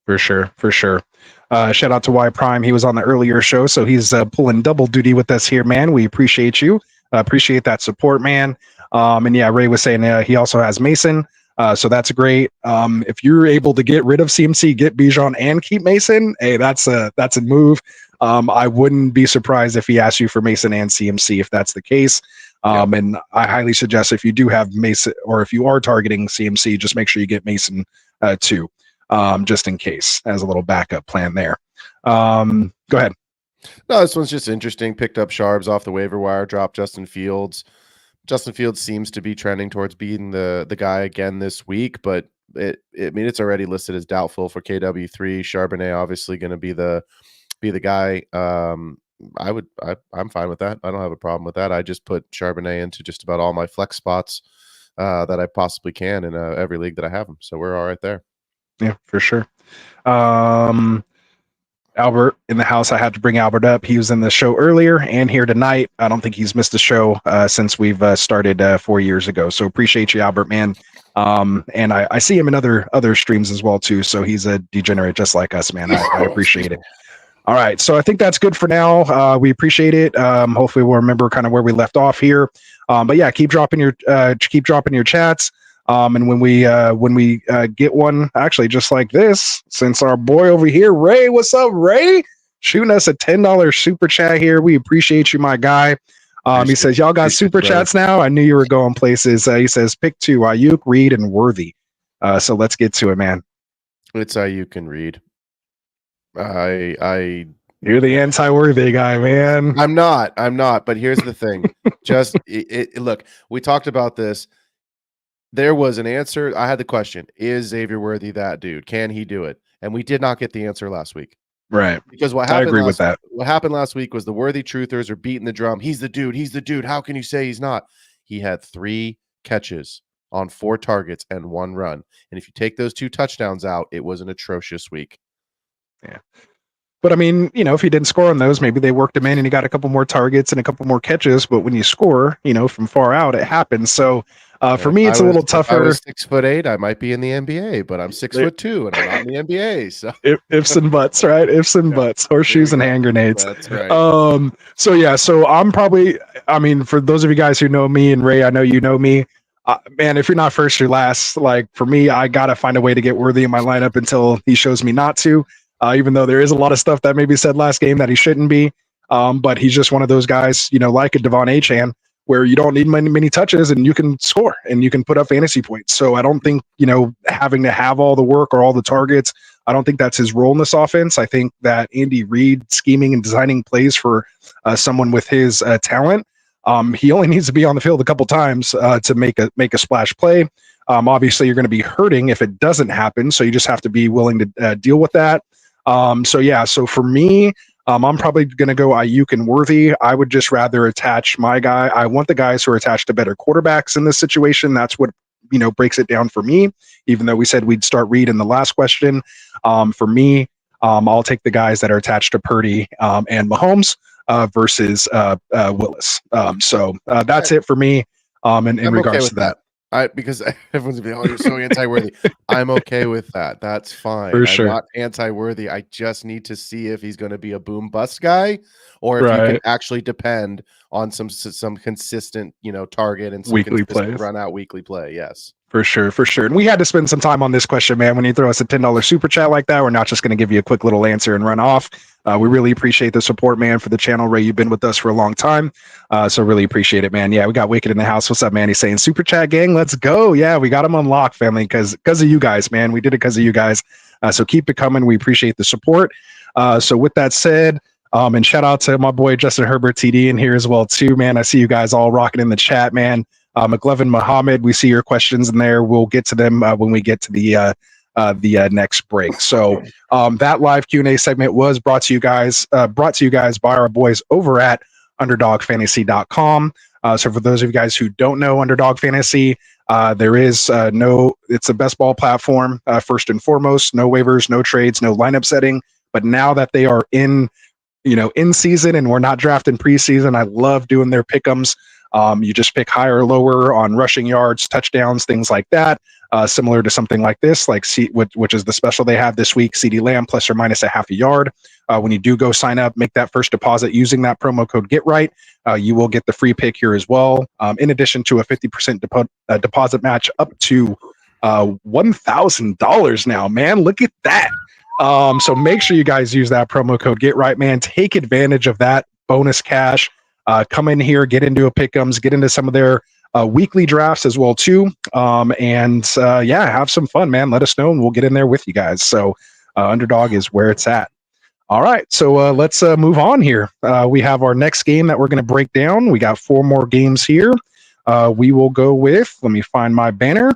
For sure. Shout out to Y Prime. He was on the earlier show, so he's pulling double duty with us here, man. We appreciate you. Appreciate that support, man. And yeah, Ray was saying he also has Mason. So that's great. If you're able to get rid of CMC, get Bijan and keep Mason, hey, that's a move. I wouldn't be surprised if he asked you for Mason and CMC if that's the case. And I highly suggest if you do have Mason or if you are targeting CMC, just make sure you get Mason too, just in case as a little backup plan there. Go ahead. No, this one's just interesting. Picked up Sharps off the waiver wire, dropped Justin Fields. Justin Fields seems to be trending towards being the guy again this week, but it's already listed as doubtful for KW3. Charbonnet obviously going to be the guy. I'm fine with that. I don't have a problem with that. I just put Charbonnet into just about all my flex spots that I possibly can in every league that I have him. So we're all right there. Yeah, for sure. Albert in the house. I had to bring Albert up. He was in the show earlier and here tonight. I don't think he's missed a show since we've started 4 years ago. So appreciate you, Albert, man. And I see him in other streams as well too. So he's a degenerate just like us, man. I appreciate it. All right. So I think that's good for now. We appreciate it. Hopefully we'll remember kind of where we left off here. But yeah, keep dropping your chats. And when we get one, actually just like this, since our boy over here, Ray, what's up, Ray? Shooting us a $10 super chat here. We appreciate you, my guy. He says, y'all got super chats now. I knew you were going places. He says, pick two, Ayuk, Reed, and Worthy. So let's get to it, man. It's Ayuk and Reed. You're the anti-Worthy guy, man. I'm not. But here's the thing. Just look, we talked about this. There was an answer. I had the question: is Xavier Worthy that dude? Can he do it? And we did not get the answer last week. Right. Because what happened? I agree with that. What happened last week was the Worthy truthers are beating the drum. He's the dude. He's the dude. How can you say he's not? He had 3 catches on 4 targets and 1 run. And if you take those 2 touchdowns out, it was an atrocious week. Yeah. But I mean, if he didn't score on those, maybe they worked him in and he got a couple more targets and a couple more catches. But when you score, from far out, it happens. So for me, it's a little tougher. If I was 6'8", I might be in the NBA, but I'm 6'2" and I'm not in the NBA. So ifs and buts, right? Ifs and buts, horseshoes and hand grenades. That's right. So I'm probably, for those of you guys who know me and Ray, I know you know me. Man, if you're not first, you're last. Like for me, I gotta find a way to get Worthy in my lineup until he shows me not to. Even though there is a lot of stuff that maybe said last game that he shouldn't be. But he's just one of those guys, like a Devon Achane, where you don't need many touches and you can score and you can put up fantasy points. So I don't think, having to have all the work or all the targets, I don't think that's his role in this offense. I think that Andy Reid scheming and designing plays for someone with his talent, he only needs to be on the field a couple times to make a splash play. Obviously, you're going to be hurting if it doesn't happen. So you just have to be willing to deal with that. So for me, I'm probably going to go Ayuk and Worthy. I would just rather attach my guy. I want the guys who are attached to better quarterbacks in this situation. That's what, breaks it down for me, even though we said we'd start Reed in the last question. For me, I'll take the guys that are attached to Purdy and Mahomes versus Willis. That's it for me in regards to that. Because everyone's gonna be, oh, you're so anti-Worthy. I'm okay with that. That's fine. For sure. I'm not anti-Worthy. I just need to see if he's going to be a boom bust guy, or if you can actually depend on some consistent, target and some weekly plays, run out weekly play. Yes. For sure. And we had to spend some time on this question, man. When you throw us a $10 super chat like that, we're not just going to give you a quick little answer and run off. We really appreciate the support, man, for the channel. Ray, you've been with us for a long time. So really appreciate it, man. Yeah, we got Wicked in the house. What's up, man? He's saying, super chat gang, let's go. Yeah, we got him unlocked, family, because of you guys, man. We did it because of you guys. So keep it coming. We appreciate the support. So with that said, and shout out to my boy Justin Herbert TD in here as well, too, man. I see you guys all rocking in the chat, man. McLevin Muhammad, we see your questions in there. We'll get to them when we get to the next break. So that live Q&A segment was brought to you guys by our boys over at underdogfantasy.com. So for those of you guys who don't know Underdog Fantasy, there is it's a best ball platform, first and foremost, no waivers, no trades, no lineup setting. But now that they are in season and we're not drafting preseason, I love doing their pick'ems. You just pick higher or lower on rushing yards, touchdowns, things like that. Similar to something like this, which is the special they have this week, CeeDee Lamb plus or minus a half a yard. When you do go sign up, make that first deposit using that promo code GetRight, you will get the free pick here as well. In addition to a 50% deposit match up to $1,000 now, man. Look at that. So make sure you guys use that promo code GetRight, man. Take advantage of that bonus cash. Come in here, get into a pick'ems, get into some of their weekly drafts as well too, and have some fun, man. Let us know, and we'll get in there with you guys. So Underdog is where it's at. All right, so let's move on here. We have our next game that we're going to break down. We got 4 more games here. We will go with, let me find my banner,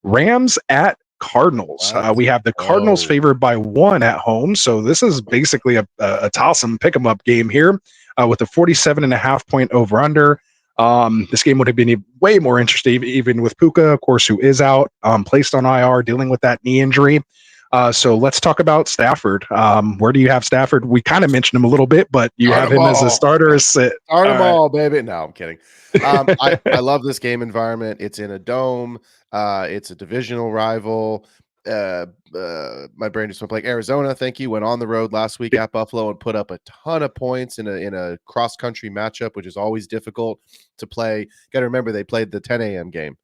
Rams at Cardinals. We have the Cardinals favored by 1 at home, so this is basically a toss-em pick-em-up game here. With a 47.5 point over under. This game would have been way more interesting, even with Puka, of course, who is out, placed on IR, dealing with that knee injury. So let's talk about Stafford. Where do you have Stafford? We kind of mentioned him a little bit, but you have him as a starter. Start them all, baby. No, I'm kidding. I love this game environment. It's in a dome. It's a divisional rival. My brain just went blank. Arizona, thank you, went on the road last week at Buffalo and put up a ton of points in a cross country matchup, which is always difficult to play. Got to remember they played the 10 a.m. game.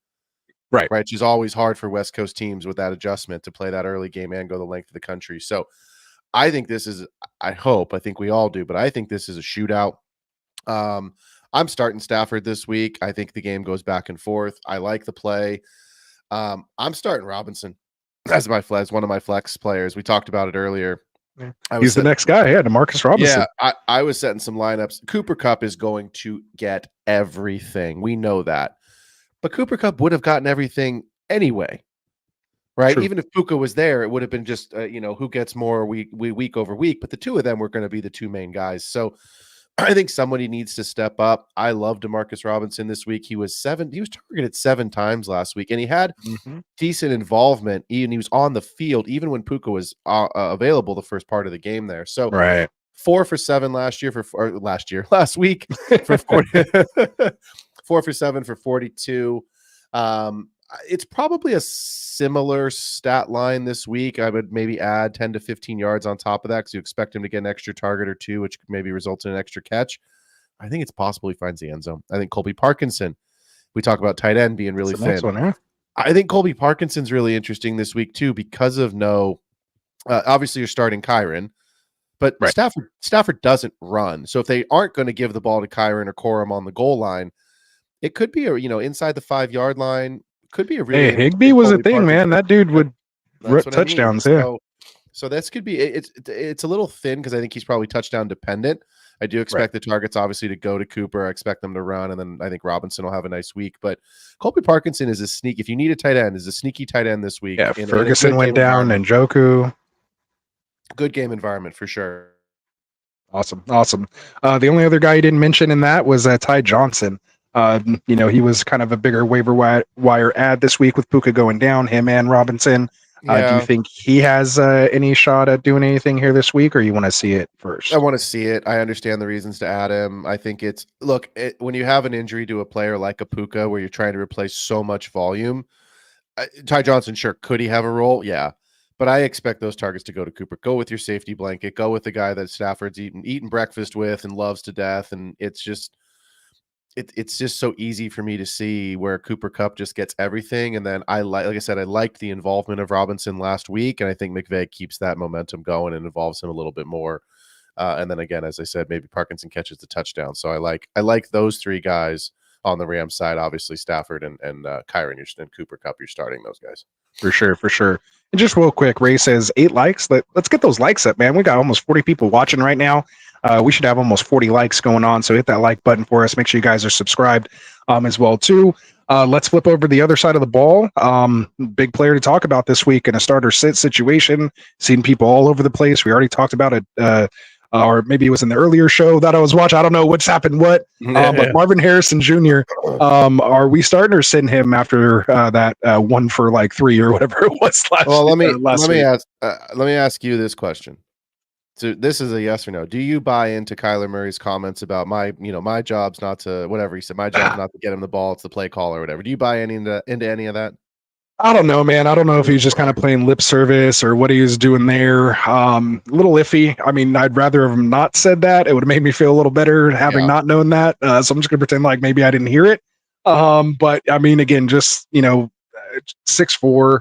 Right. Which is always hard for West Coast teams with that adjustment to play that early game and go the length of the country. So I think this is, I think we all do, but I think this is a shootout. I'm starting Stafford this week. I think the game goes back and forth. I like the play. I'm starting Robinson as one of my flex players. We talked about it earlier. Yeah. He's the next guy. Yeah, DeMarcus Robinson. Yeah, I was setting some lineups. Cooper Kupp is going to get everything. We know that. But Cooper Kupp would have gotten everything anyway, right? True. Even if Puka was there, it would have been just, who gets more week over week. But the two of them were going to be the two main guys. So I think somebody needs to step up. I love DeMarcus Robinson this week. He was targeted 7 times last week, and he had decent involvement. He was on the field even when Puka was available the first part of the game there. So 4 for 7 last week for 40, 4 for 7 for 42. It's probably a similar stat line this week. I would maybe add 10 to 15 yards on top of that because you expect him to get an extra target or two, which could maybe result in an extra catch. I think it's possible he finds the end zone. I think Colby Parkinson, we talk about tight end being really thin. One, huh? I think Colby Parkinson's really interesting this week too because of obviously you're starting Kyron, but Stafford doesn't run. So if they aren't going to give the ball to Kyron or Corum on the goal line, it could be inside the 5-yard line. Could be a really Higbee was a thing, man. That dude would rip touchdowns. I mean. So this could be it's a little thin because I think he's probably touchdown dependent. I do expect the targets obviously to go to Cooper. I expect them to run, and then I think Robinson will have a nice week. But Colby Parkinson is a sneak. If you need a tight end, is a sneaky tight end this week. Yeah, Ferguson went down, and Njoku. Good game environment for sure. Awesome. The only other guy you didn't mention in that was Ty Johnson. He was kind of a bigger waiver wire ad this week with Puka going down, him and Robinson. Do you think he has any shot at doing anything here this week, or you want to see it first? I want to see it. I understand the reasons to add him. I think when you have an injury to a player like a Puka where you're trying to replace so much volume, Ty Johnson, sure, could he have a role? Yeah. But I expect those targets to go to Cooper. Go with your safety blanket. Go with the guy that Stafford's eaten breakfast with and loves to death. And it's just so easy for me to see where Cooper Kupp just gets everything. And then I liked the involvement of Robinson last week. And I think McVay keeps that momentum going and involves him a little bit more. And then again, as I said, maybe Parkinson catches the touchdown. So I like those 3 guys on the Rams side. Obviously Stafford and Kyron and Cooper Kupp, you're starting those guys. For sure. And just real quick, Ray says 8 likes. Let's get those likes up, man. We got almost 40 people watching right now. We should have almost 40 likes going on. So hit that like button for us. Make sure you guys are subscribed as well too. Let's flip over the other side of the ball. Big player to talk about this week in a starter sit situation. Seen people all over the place. We already talked about it. Or maybe it was in the earlier show that I was watching. I don't know what's happened. But Marvin Harrison Jr. Are we starting or sitting him after that 1 for like 3 or whatever it was last? Well, let me ask you this question. So this is a yes or no. Do you buy into Kyler Murray's comments about my job's not to whatever he said, my job's not to get him the ball, it's the play call or whatever. Do you buy into any of that? I don't know, man. I don't know if he's just kind of playing lip service or what he was doing there. A little iffy. I mean, I'd rather have him not said that. It would have made me feel a little better having not known that. So I'm just going to pretend like maybe I didn't hear it. But I mean, again, just, 6'4",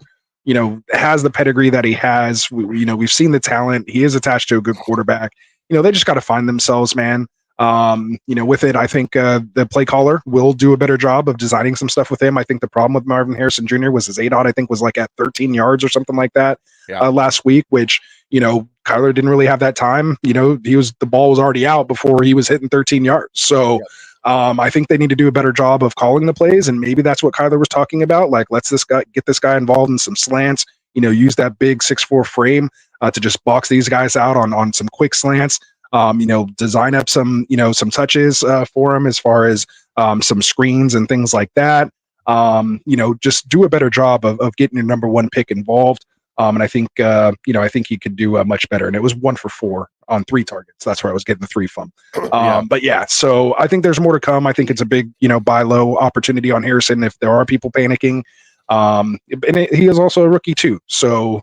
has the pedigree that he has. We've seen the talent. He is attached to a good quarterback. They just got to find themselves, man. With it, I think the play caller will do a better job of designing some stuff with him. I think the problem with Marvin Harrison Jr. was his ADOT, I think, was like at 13 yards or something like that last week, which, Kyler didn't really have that time. The ball was already out before he was hitting 13 yards. So I think they need to do a better job of calling the plays. And maybe that's what Kyler was talking about. Like, let's get this guy involved in some slants, use that big 6'4" frame to just box these guys out on some quick slants. Design up some touches for him as far as some screens and things like that. Just do a better job of getting your number 1 pick involved. And I think he could do much better. And it was 1 for 4 on 3 targets. That's where I was getting the 3 from. But yeah, so I think there's more to come. I think it's a big, buy low opportunity on Harrison if there are people panicking. And he is also a rookie too. So,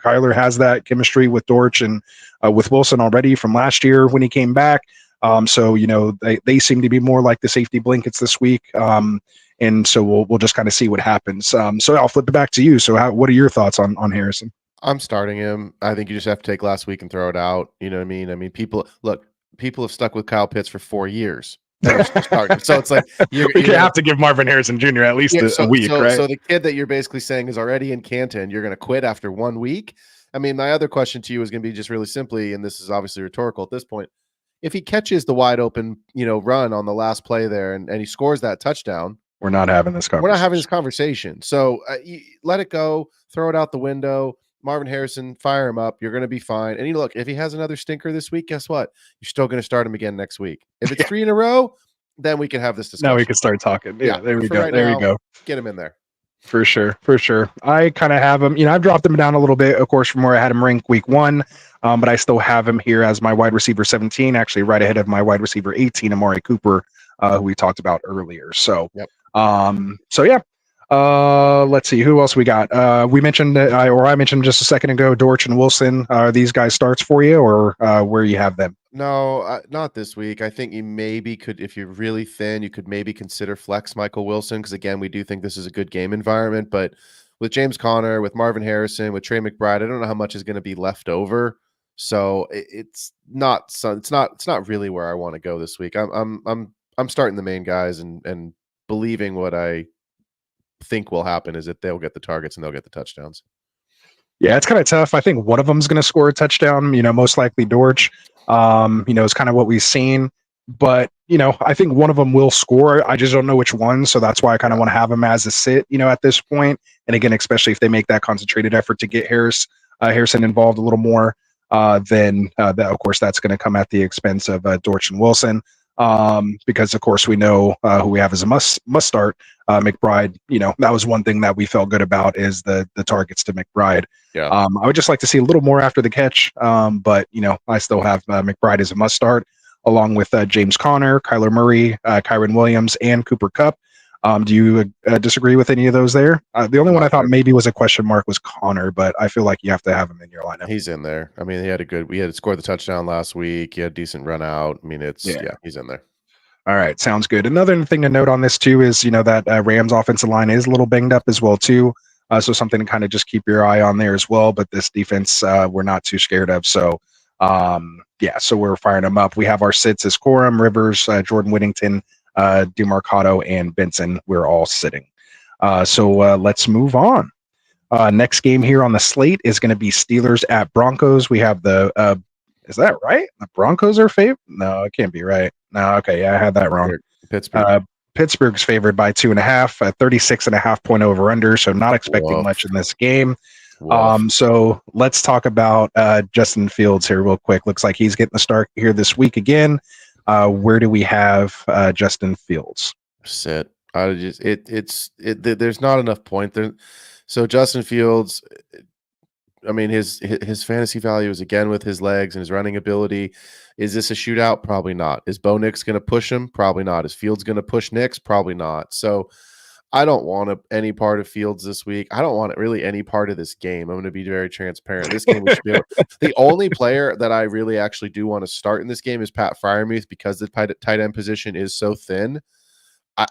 Kyler has that chemistry with Dortch and with Wilson already from last year when he came back. So, they seem to be more like the safety blankets this week. And so we'll just kind of see what happens. So I'll flip it back to you. So what are your thoughts on Harrison? I'm starting him. I think you just have to take last week and throw it out. You know what I mean? I mean, people have stuck with Kyle Pitts for 4 years. So it's like you have to give Marvin Harrison Jr. at least a week, right? So the kid that you're basically saying is already in Canton, you're going to quit after 1 week. I mean, my other question to you is going to be just really simply, and this is obviously rhetorical at this point. If he catches the wide open, run on the last play there and he scores that touchdown, we're not having this conversation. So let it go, throw it out the window. Marvin Harrison, fire him up. You're going to be fine. And look, if he has another stinker this week, guess what? You're still going to start him again next week. If it's 3 in a row, then we can have this discussion. Now we can start talking. Yeah, there we go. Right there now, you go. Get him in there. For sure. I kind of have him, I've dropped him down a little bit, of course, from where I had him ranked week 1, but I still have him here as my wide receiver 17, actually right ahead of my wide receiver 18, Amari Cooper, who we talked about earlier. So, yep. Let's see who else we got. We mentioned I mentioned just a second ago, Dortch and Wilson. Are these guys starts for you, or where you have them? No, not this week. I think you maybe could, if you're really thin, you could maybe consider flex Michael Wilson, because again, we do think this is a good game environment. But with James Conner, with Marvin Harrison, with Trey McBride, I don't know how much is going to be left over. So it's not really where I want to go this week. I'm starting the main guys and believing what I think will happen is that they'll get the targets and they'll get the touchdowns. Yeah, it's kind of tough. I think one of them is going to score a touchdown, most likely Dortch. Is kind of what we've seen. But, I think one of them will score. I just don't know which one. So that's why I kind of want to have him as a sit, at this point. And again, especially if they make that concentrated effort to get Harrison involved a little more, then that, of course, that's going to come at the expense of Dortch and Wilson. Because of course we know who we have as a must start. McBride, that was one thing that we felt good about is the targets to McBride. Yeah. I would just like to see a little more after the catch. But I still have McBride as a must start, along with James Conner, Kyler Murray, Kyron Williams, and Cooper Kupp. Do you disagree with any of those there? The only one I thought maybe was a question mark was Conner, but I feel like you have to have him in your lineup. He's in there. I mean, we had to score the touchdown last week. He had a decent run out. I mean, he's in there. All right, sounds good. Another thing to note on this too is that Rams offensive line is a little banged up as well too. So something to kind of just keep your eye on there as well. But this defense we're not too scared of. So so we're firing them up. We have our sits as Corum, Rivers, Jordan Whittington, DeMarcado, and Benson. We're all sitting. So let's move on. Next game here on the slate is going to be Steelers at Broncos. We have is that right? The Broncos are favored? No, it can't be right. No, okay, yeah, I had that wrong. Pittsburgh's favored by 2.5, 36.5 point over under. So not expecting much in this game. So let's talk about Justin Fields here real quick. Looks like he's getting the start here this week again. Where do we have Justin Fields? Sit. There's not enough point there. So Justin Fields, I mean, his fantasy value is again with his legs and his running ability. Is this a shootout? Probably not. Is Bo Nix going to push him? Probably not. Is Fields going to push Nix? Probably not. So I don't want any part of Fields this week. I don't want really any part of this game. I'm going to be very transparent. This game, the only player that I really actually do want to start in this game is Pat Freiermuth, because the tight end position is so thin.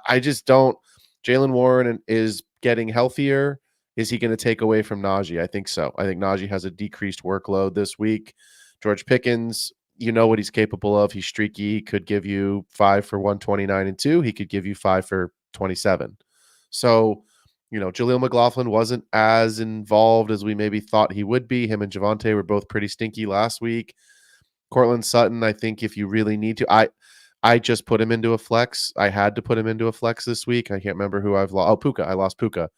I just don't. Jaylen Warren is getting healthier. Is he going to take away from Najee? I think so. I think Najee has a decreased workload this week. George Pickens, you know what he's capable of. He's streaky. He could give you 5 for 129 and 2. He could give you 5 for 27. So, Jaleel McLaughlin wasn't as involved as we maybe thought he would be. Him and Javonte were both pretty stinky last week. Cortland Sutton, I think if you really need to, I just put him into a flex. I had to put him into a flex this week. I can't remember who I've lost. Oh, Puka. I lost Puka.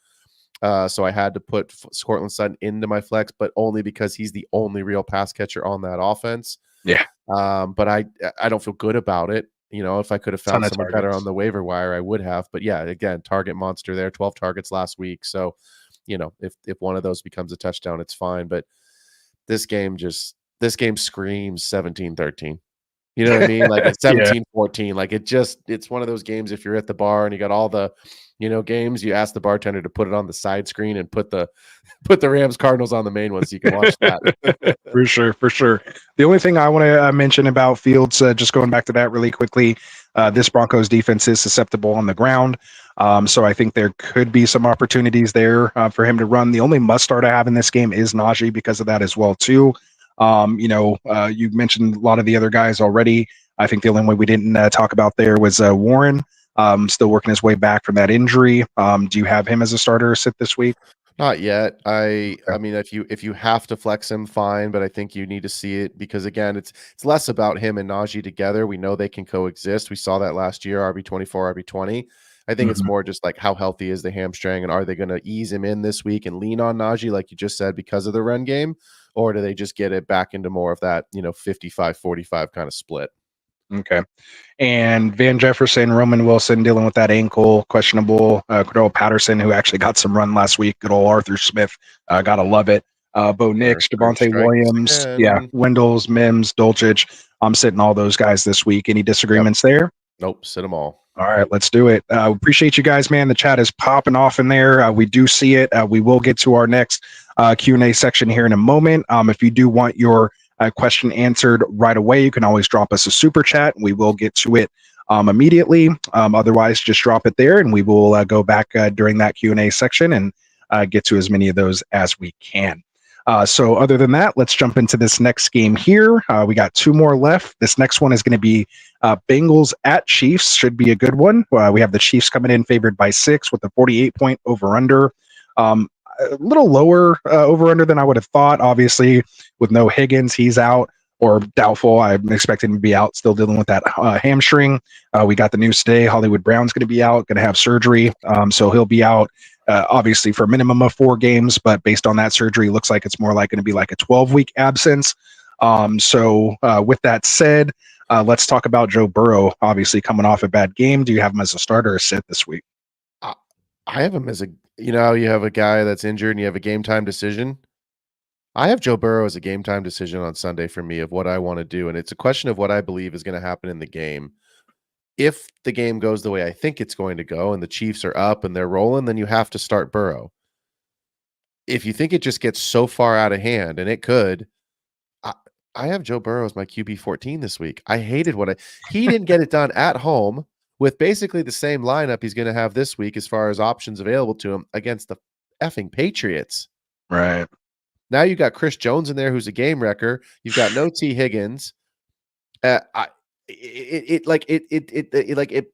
So I had to put Cortland Sutton into my flex, but only because he's the only real pass catcher on that offense. Yeah. But I don't feel good about it. If I could have found someone better on the waiver wire, I would have. But yeah, again, target monster there, 12 targets last week. So, if one of those becomes a touchdown, it's fine. But this game screams 17-13. You know what I mean? Like it's 17-14. Like it's one of those games. If you're at the bar and you got all the, games, you ask the bartender to put it on the side screen and put the Rams Cardinals on the main one so you can watch that. For sure. The only thing I want to mention about Fields, just going back to that really quickly, this Broncos defense is susceptible on the ground. So I think there could be some opportunities there for him to run. The only must start I have in this game is Najee because of that as well too. You mentioned a lot of the other guys already. I think the only one we didn't talk about there was Warren. Still working his way back from that injury. Do you have him as a starter or sit this week? Not yet. I mean, if you have to flex him, fine, but I think you need to see it because again, it's less about him and Najee together. We know they can coexist. We saw that last year, RB24, RB20. I think it's more just like how healthy is the hamstring and are they going to ease him in this week and lean on Najee, like you just said, because of the run game, or do they just get it back into more of that, 55-45 kind of split? Okay. And Van Jefferson, Roman Wilson dealing with that ankle, questionable. Cordell Patterson, who actually got some run last week. Good old Arthur Smith. Gotta love it. Bo Nix, Devontae Williams. Yeah. Wendell's, Mims, Dolchich. I'm sitting all those guys this week. Any disagreements there? Nope. Sit them all. All right, let's do it. Appreciate you guys, man. The chat is popping off in there. We do see it. We will get to our next Q&A section here in a moment. If you do want your question answered right away, you can always drop us a super chat. We will get to it immediately. Otherwise, just drop it there, and we will go back during that Q&A section and get to as many of those as we can. So other than that, let's jump into this next game here. We got two more left. This next one is going to be Bengals at Chiefs. Should be a good one. We have the Chiefs coming in favored by 6 with a 48-point over-under. A little lower over-under than I would have thought. Obviously, with no Higgins, he's out or doubtful. I'm expecting him to be out, still dealing with that hamstring. We got the news today. Hollywood Brown's going to be out, going to have surgery. So he'll be out. Obviously for a minimum of 4 games, but based on that surgery, looks like it's more like going to be like a 12-week absence. So with that said, let's talk about Joe Burrow, obviously coming off a bad game. Do you have him as a starter or sit this week? I have him as you have a guy that's injured and you have a game time decision. I have Joe Burrow as a game time decision on Sunday for me of what I want to do. And it's a question of what I believe is going to happen in the game. If the game goes the way I think it's going to go and the Chiefs are up and they're rolling, then you have to start Burrow. If you think it just gets so far out of hand, and it could, I have Joe Burrow as my QB 14 this week. I hated he didn't get it done at home with basically the same lineup he's going to have this week as far as options available to him against the effing Patriots. Right. Now you got Chris Jones in there, who's a game wrecker. You've got no T. Higgins. It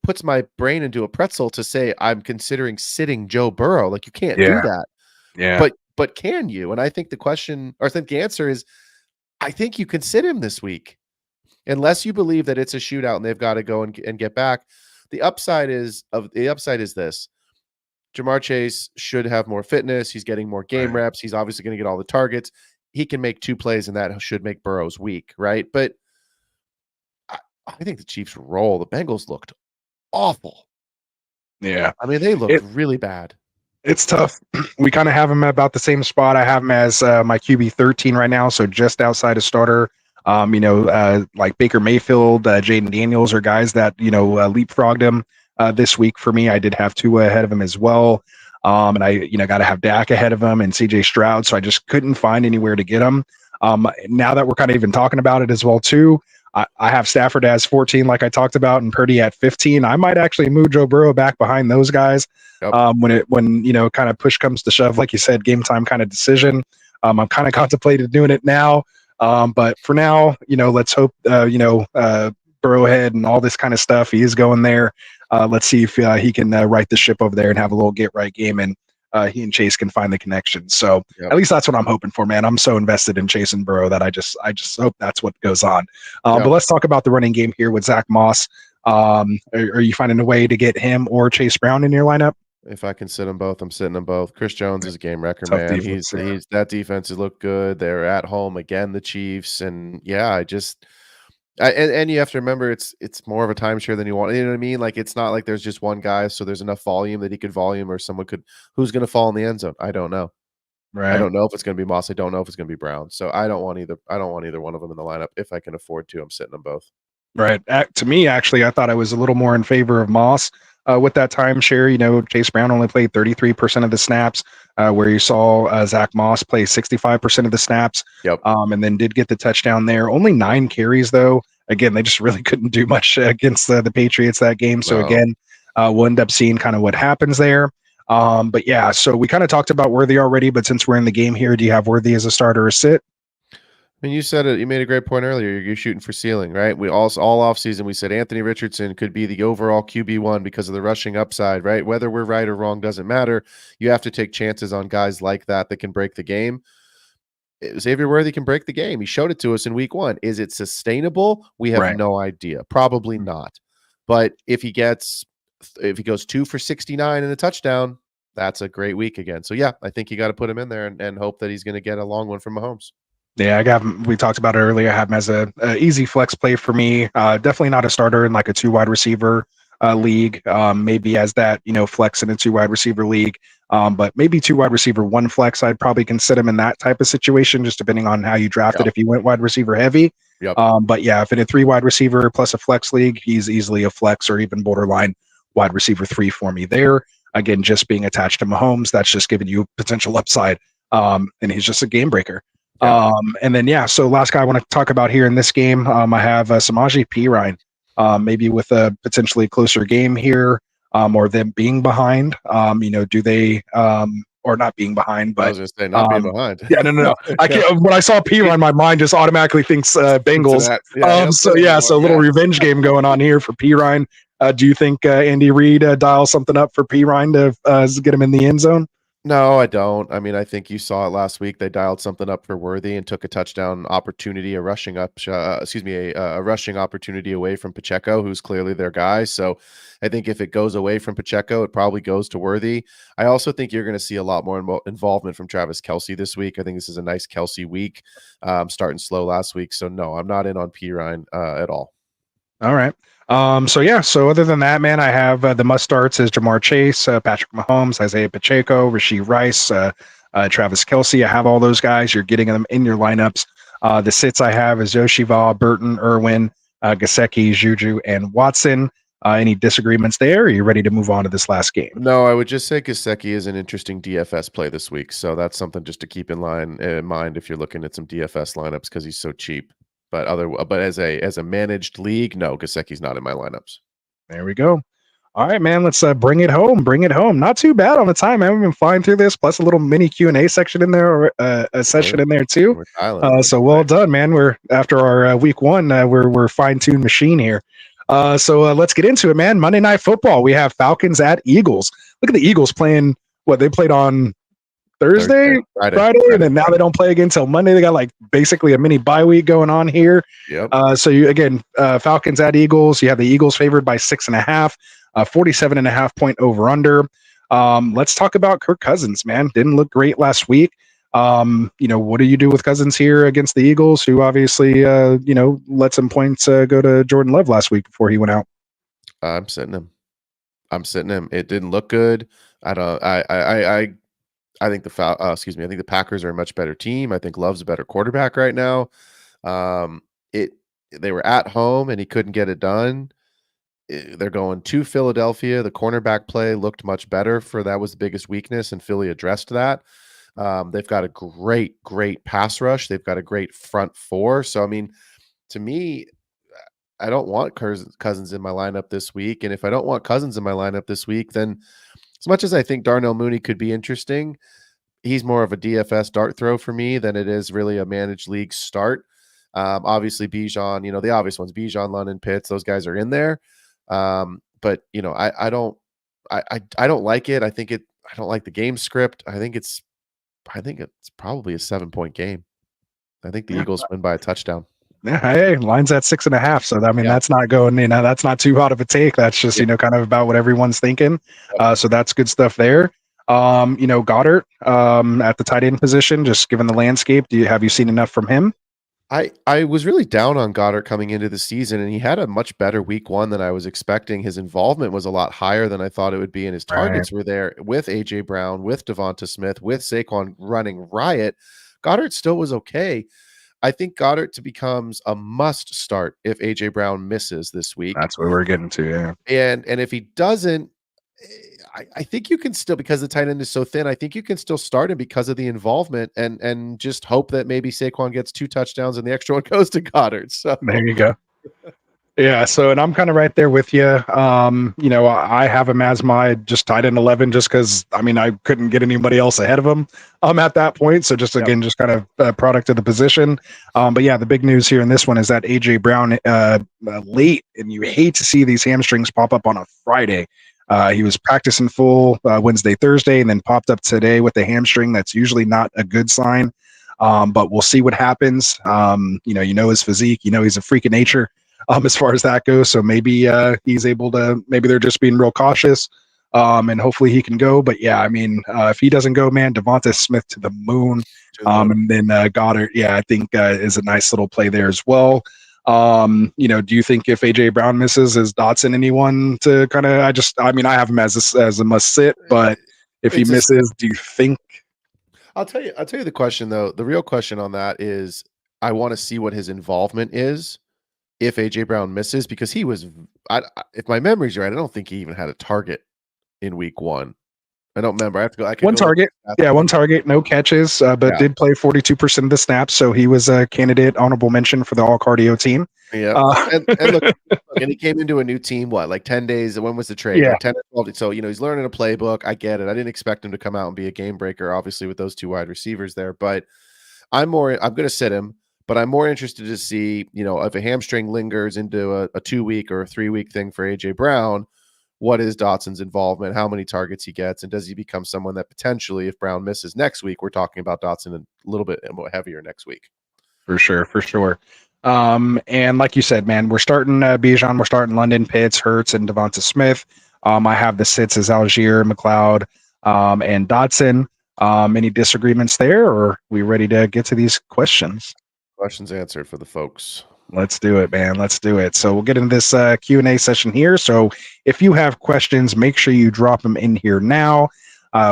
puts my brain into a pretzel to say I'm considering sitting Joe Burrow. Like, you can't do that. Yeah. But can you? And I think the answer is, I think you can sit him this week, unless you believe that it's a shootout and they've got to go and get back. The upside is this: Jamar Chase should have more fitness. He's getting more game reps. He's obviously going to get all the targets. He can make 2 plays, and that should make Burrow's week, right? But I think the Chiefs roll. The Bengals looked awful. Yeah. I mean, they looked really bad. It's tough. We kind of have him at about the same spot. I have him as my QB 13 right now, so just outside of starter. Like Baker Mayfield, Jaden Daniels are guys that, leapfrogged him this week for me. I did have 2 ahead of him as well. And I, got to have Dak ahead of him and CJ Stroud, so I just couldn't find anywhere to get him. Now that we're kind of even talking about it as well, too, I have Stafford as 14, like I talked about, and Purdy at 15. I might actually move Joe Burrow back behind those guys. Yep. When kind of push comes to shove, like you said, game time kind of decision. I'm kind of contemplating doing it now. But for now, let's hope, Burrowhead and all this kind of stuff, he is going there. Let's see if he can right the ship over there and have a little get right game, and he and Chase can find the connection. So at least that's what I'm hoping for, man. I'm so invested in Chase and Burrow that I just hope that's what goes on. But let's talk about the running game here with Zach Moss. Are you finding a way to get him or Chase Brown in your lineup? If I can sit them both, I'm sitting them both. Chris Jones is a game wrecker, man. Defense, he's that defense has looked good. They're at home again, the Chiefs, and and you have to remember it's more of a timeshare than you want. You know what I mean? Like, it's not like there's just one guy, so there's enough volume that he could volume, or someone could who's going to fall in the end zone. I don't know. Right. I don't know if it's going to be Moss. I don't know if it's going to be Brown. So I don't want either one of them in the lineup. If I can afford to, I'm sitting them both. Right. To me, actually, I thought I was a little more in favor of Moss. With that timeshare, Chase Brown only played 33% of the snaps, where you saw Zach Moss play 65% of the snaps. Yep. And then did get the touchdown there. Only 9 carries, though. Again, they just really couldn't do much against the Patriots that game. So again, We'll end up seeing kind of what happens there. But yeah, so we kind of talked about Worthy already, but since we're in the game here, do you have Worthy as a starter or sit? I mean, you said it. You made a great point earlier. You're shooting for ceiling, right? We all offseason we said Anthony Richardson could be the overall QB1 because of the rushing upside, right? Whether we're right or wrong doesn't matter. You have to take chances on guys like that can break the game. Xavier Worthy can break the game. He showed it to us in week 1. Is it sustainable? We have no idea. Probably not. But if he goes 2 for 69 and a touchdown, that's a great week again. So yeah, I think you got to put him in there and hope that he's going to get a long one from Mahomes. Yeah, we talked about it earlier. I have him as a easy flex play for me. Definitely not a starter in like a 2 wide receiver league. Maybe as that, flex in a 2 wide receiver league. But maybe 2 wide receiver, 1 flex. I'd probably consider him in that type of situation, just depending on how you drafted. If you went wide receiver heavy. Yep. But yeah, if in a 3 wide receiver plus a flex league, he's easily a flex or even borderline wide receiver 3 for me there. Again, just being attached to Mahomes, that's just giving you potential upside. And he's just a game breaker. Yeah. And then, so last guy I want to talk about here in this game, I have Samaje Perine, maybe with a potentially closer game here, or them being behind. Do they, or not being behind, but I was going to say not being behind. Yeah, no. I can't. When I saw Perine, my mind just automatically thinks Bengals. So a little revenge game going on here for Perine. Do you think Andy Reid dials something up for Perine to get him in the end zone? No, I don't. I mean, I think you saw it last week. They dialed something up for Worthy and took a touchdown opportunity, a rushing opportunity away from Pacheco, who's clearly their guy. So I think if it goes away from Pacheco, it probably goes to Worthy. I also think you're going to see a lot more involvement from Travis Kelce this week. I think this is a nice Kelce week, starting slow last week. So no, I'm not in on Perine at all. All right. So other than that, man, I have the must starts as Jamar Chase, Patrick Mahomes, Isaiah Pacheco, Rashee Rice, Travis Kelce. I have all those guys. You're getting them in your lineups. The sits I have is Yoshiva, Burton, Irwin, Gesicki, Juju, and Watson. Any disagreements there? Or are you ready to move on to this last game? No, I would just say Gesicki is an interesting DFS play this week. So that's something just to keep in mind if you're looking at some DFS lineups because he's so cheap. But as a managed league, no, Gesicki's not in my lineups. There we go. All right, man. Let's bring it home. Bring it home. Not too bad on the time, man. We've been flying through this, plus a little mini Q&A section in there, or a session in there too. So well done, man. We're after our week 1. We're fine-tuned machine here. So let's get into it, man. Monday Night Football. We have Falcons at Eagles. Look at the Eagles playing. What they played on Friday, and then now they don't play again until Monday. They got like basically a mini bye week going on here. Yep. So you Falcons at Eagles. You have the Eagles favored by 6.5, 47.5 point over under. Let's talk about Kirk Cousins, man. Didn't look great last week. What do you do with Cousins here against the Eagles, who obviously let some points go to Jordan Love last week before he went out? I'm sitting him. It didn't look good. I think the Packers are a much better team. I think Love's a better quarterback right now. They were at home and he couldn't get it done. They're going to Philadelphia. The cornerback play looked much better that was the biggest weakness, and Philly addressed that. They've got a great pass rush. They've got a great front 4. So, I mean, to me, I don't want Cousins in my lineup this week. And if I don't want Cousins in my lineup this week, then as much as I think Darnell Mooney could be interesting, he's more of a DFS dart throw for me than it is really a managed league start. Obviously, Bijan, the obvious ones, Bijan, London, Pitts, those guys are in there. But I don't like it. I don't like the game script. I think it's probably a 7-point game. I think the Eagles win by a touchdown. Yeah, hey, line's at 6.5. So that's not going, that's not too hot of a take. That's just, kind of about what everyone's thinking. So that's good stuff there. Goddard at the tight end position, just given the landscape, have you seen enough from him? I was really down on Goddard coming into the season, and he had a much better week 1 than I was expecting. His involvement was a lot higher than I thought it would be, and his targets were there with A.J. Brown, with Devonta Smith, with Saquon running riot. Goddard still was okay. I think Goddard becomes a must start if A.J. Brown misses this week. That's what we're getting to, yeah. And if he doesn't, I think you can still, because the tight end is so thin, I think you can still start him because of the involvement and just hope that maybe Saquon gets 2 touchdowns and the extra one goes to Goddard. So there you go. Yeah, so and I'm kind of right there with you. I have him as my just tight end 11 just because I couldn't get anybody else ahead of him at that point. So just again, just kind of product of the position. But yeah, the big news here in this one is that AJ Brown late, and you hate to see these hamstrings pop up on a Friday. He was practicing full Wednesday, Thursday, and then popped up today with a hamstring. That's usually not a good sign. But we'll see what happens. His physique, he's a freak of nature. As far as that goes. So maybe he's able to, maybe they're just being real cautious, and hopefully he can go. But yeah, if he doesn't go, man, Devonta Smith to the moon. And then Goddard, I think is a nice little play there as well. Do you think if AJ Brown misses, is Dotson anyone to kind of, I have him as a must sit, but if he misses, do you think? I'll tell you the question though. The real question on that is I want to see what his involvement is if AJ Brown misses, because he was, if my memory's right, I don't think he even had a target in week 1. I don't remember. I have to go. One target. Yeah, one target, no catches, but did play 42% of the snaps. So he was a candidate, honorable mention for the all cardio team. Yeah. And look, and he came into a new team, like 10 days. When was the trade? Yeah. Like 10 or 12. So, he's learning a playbook. I get it. I didn't expect him to come out and be a game breaker, obviously, with those 2 wide receivers there. But I'm going to sit him. But I'm more interested to see, if a hamstring lingers into a 2-week or a 3-week thing for AJ Brown, what is Dotson's involvement? How many targets he gets? And does he become someone that potentially, if Brown misses next week, we're talking about Dotson a little bit more heavier next week? For sure. And like you said, man, we're starting Bijan, we're starting London, Pitts, Hurts, and Devonta Smith. I have the sits as Algier, McLeod, and Dotson. Any disagreements there, or are we ready to get to these questions? Questions answered for the folks. Let's do it, man. Let's do it. So we'll get into this Q&A session here. So if you have questions, make sure you drop them in here now.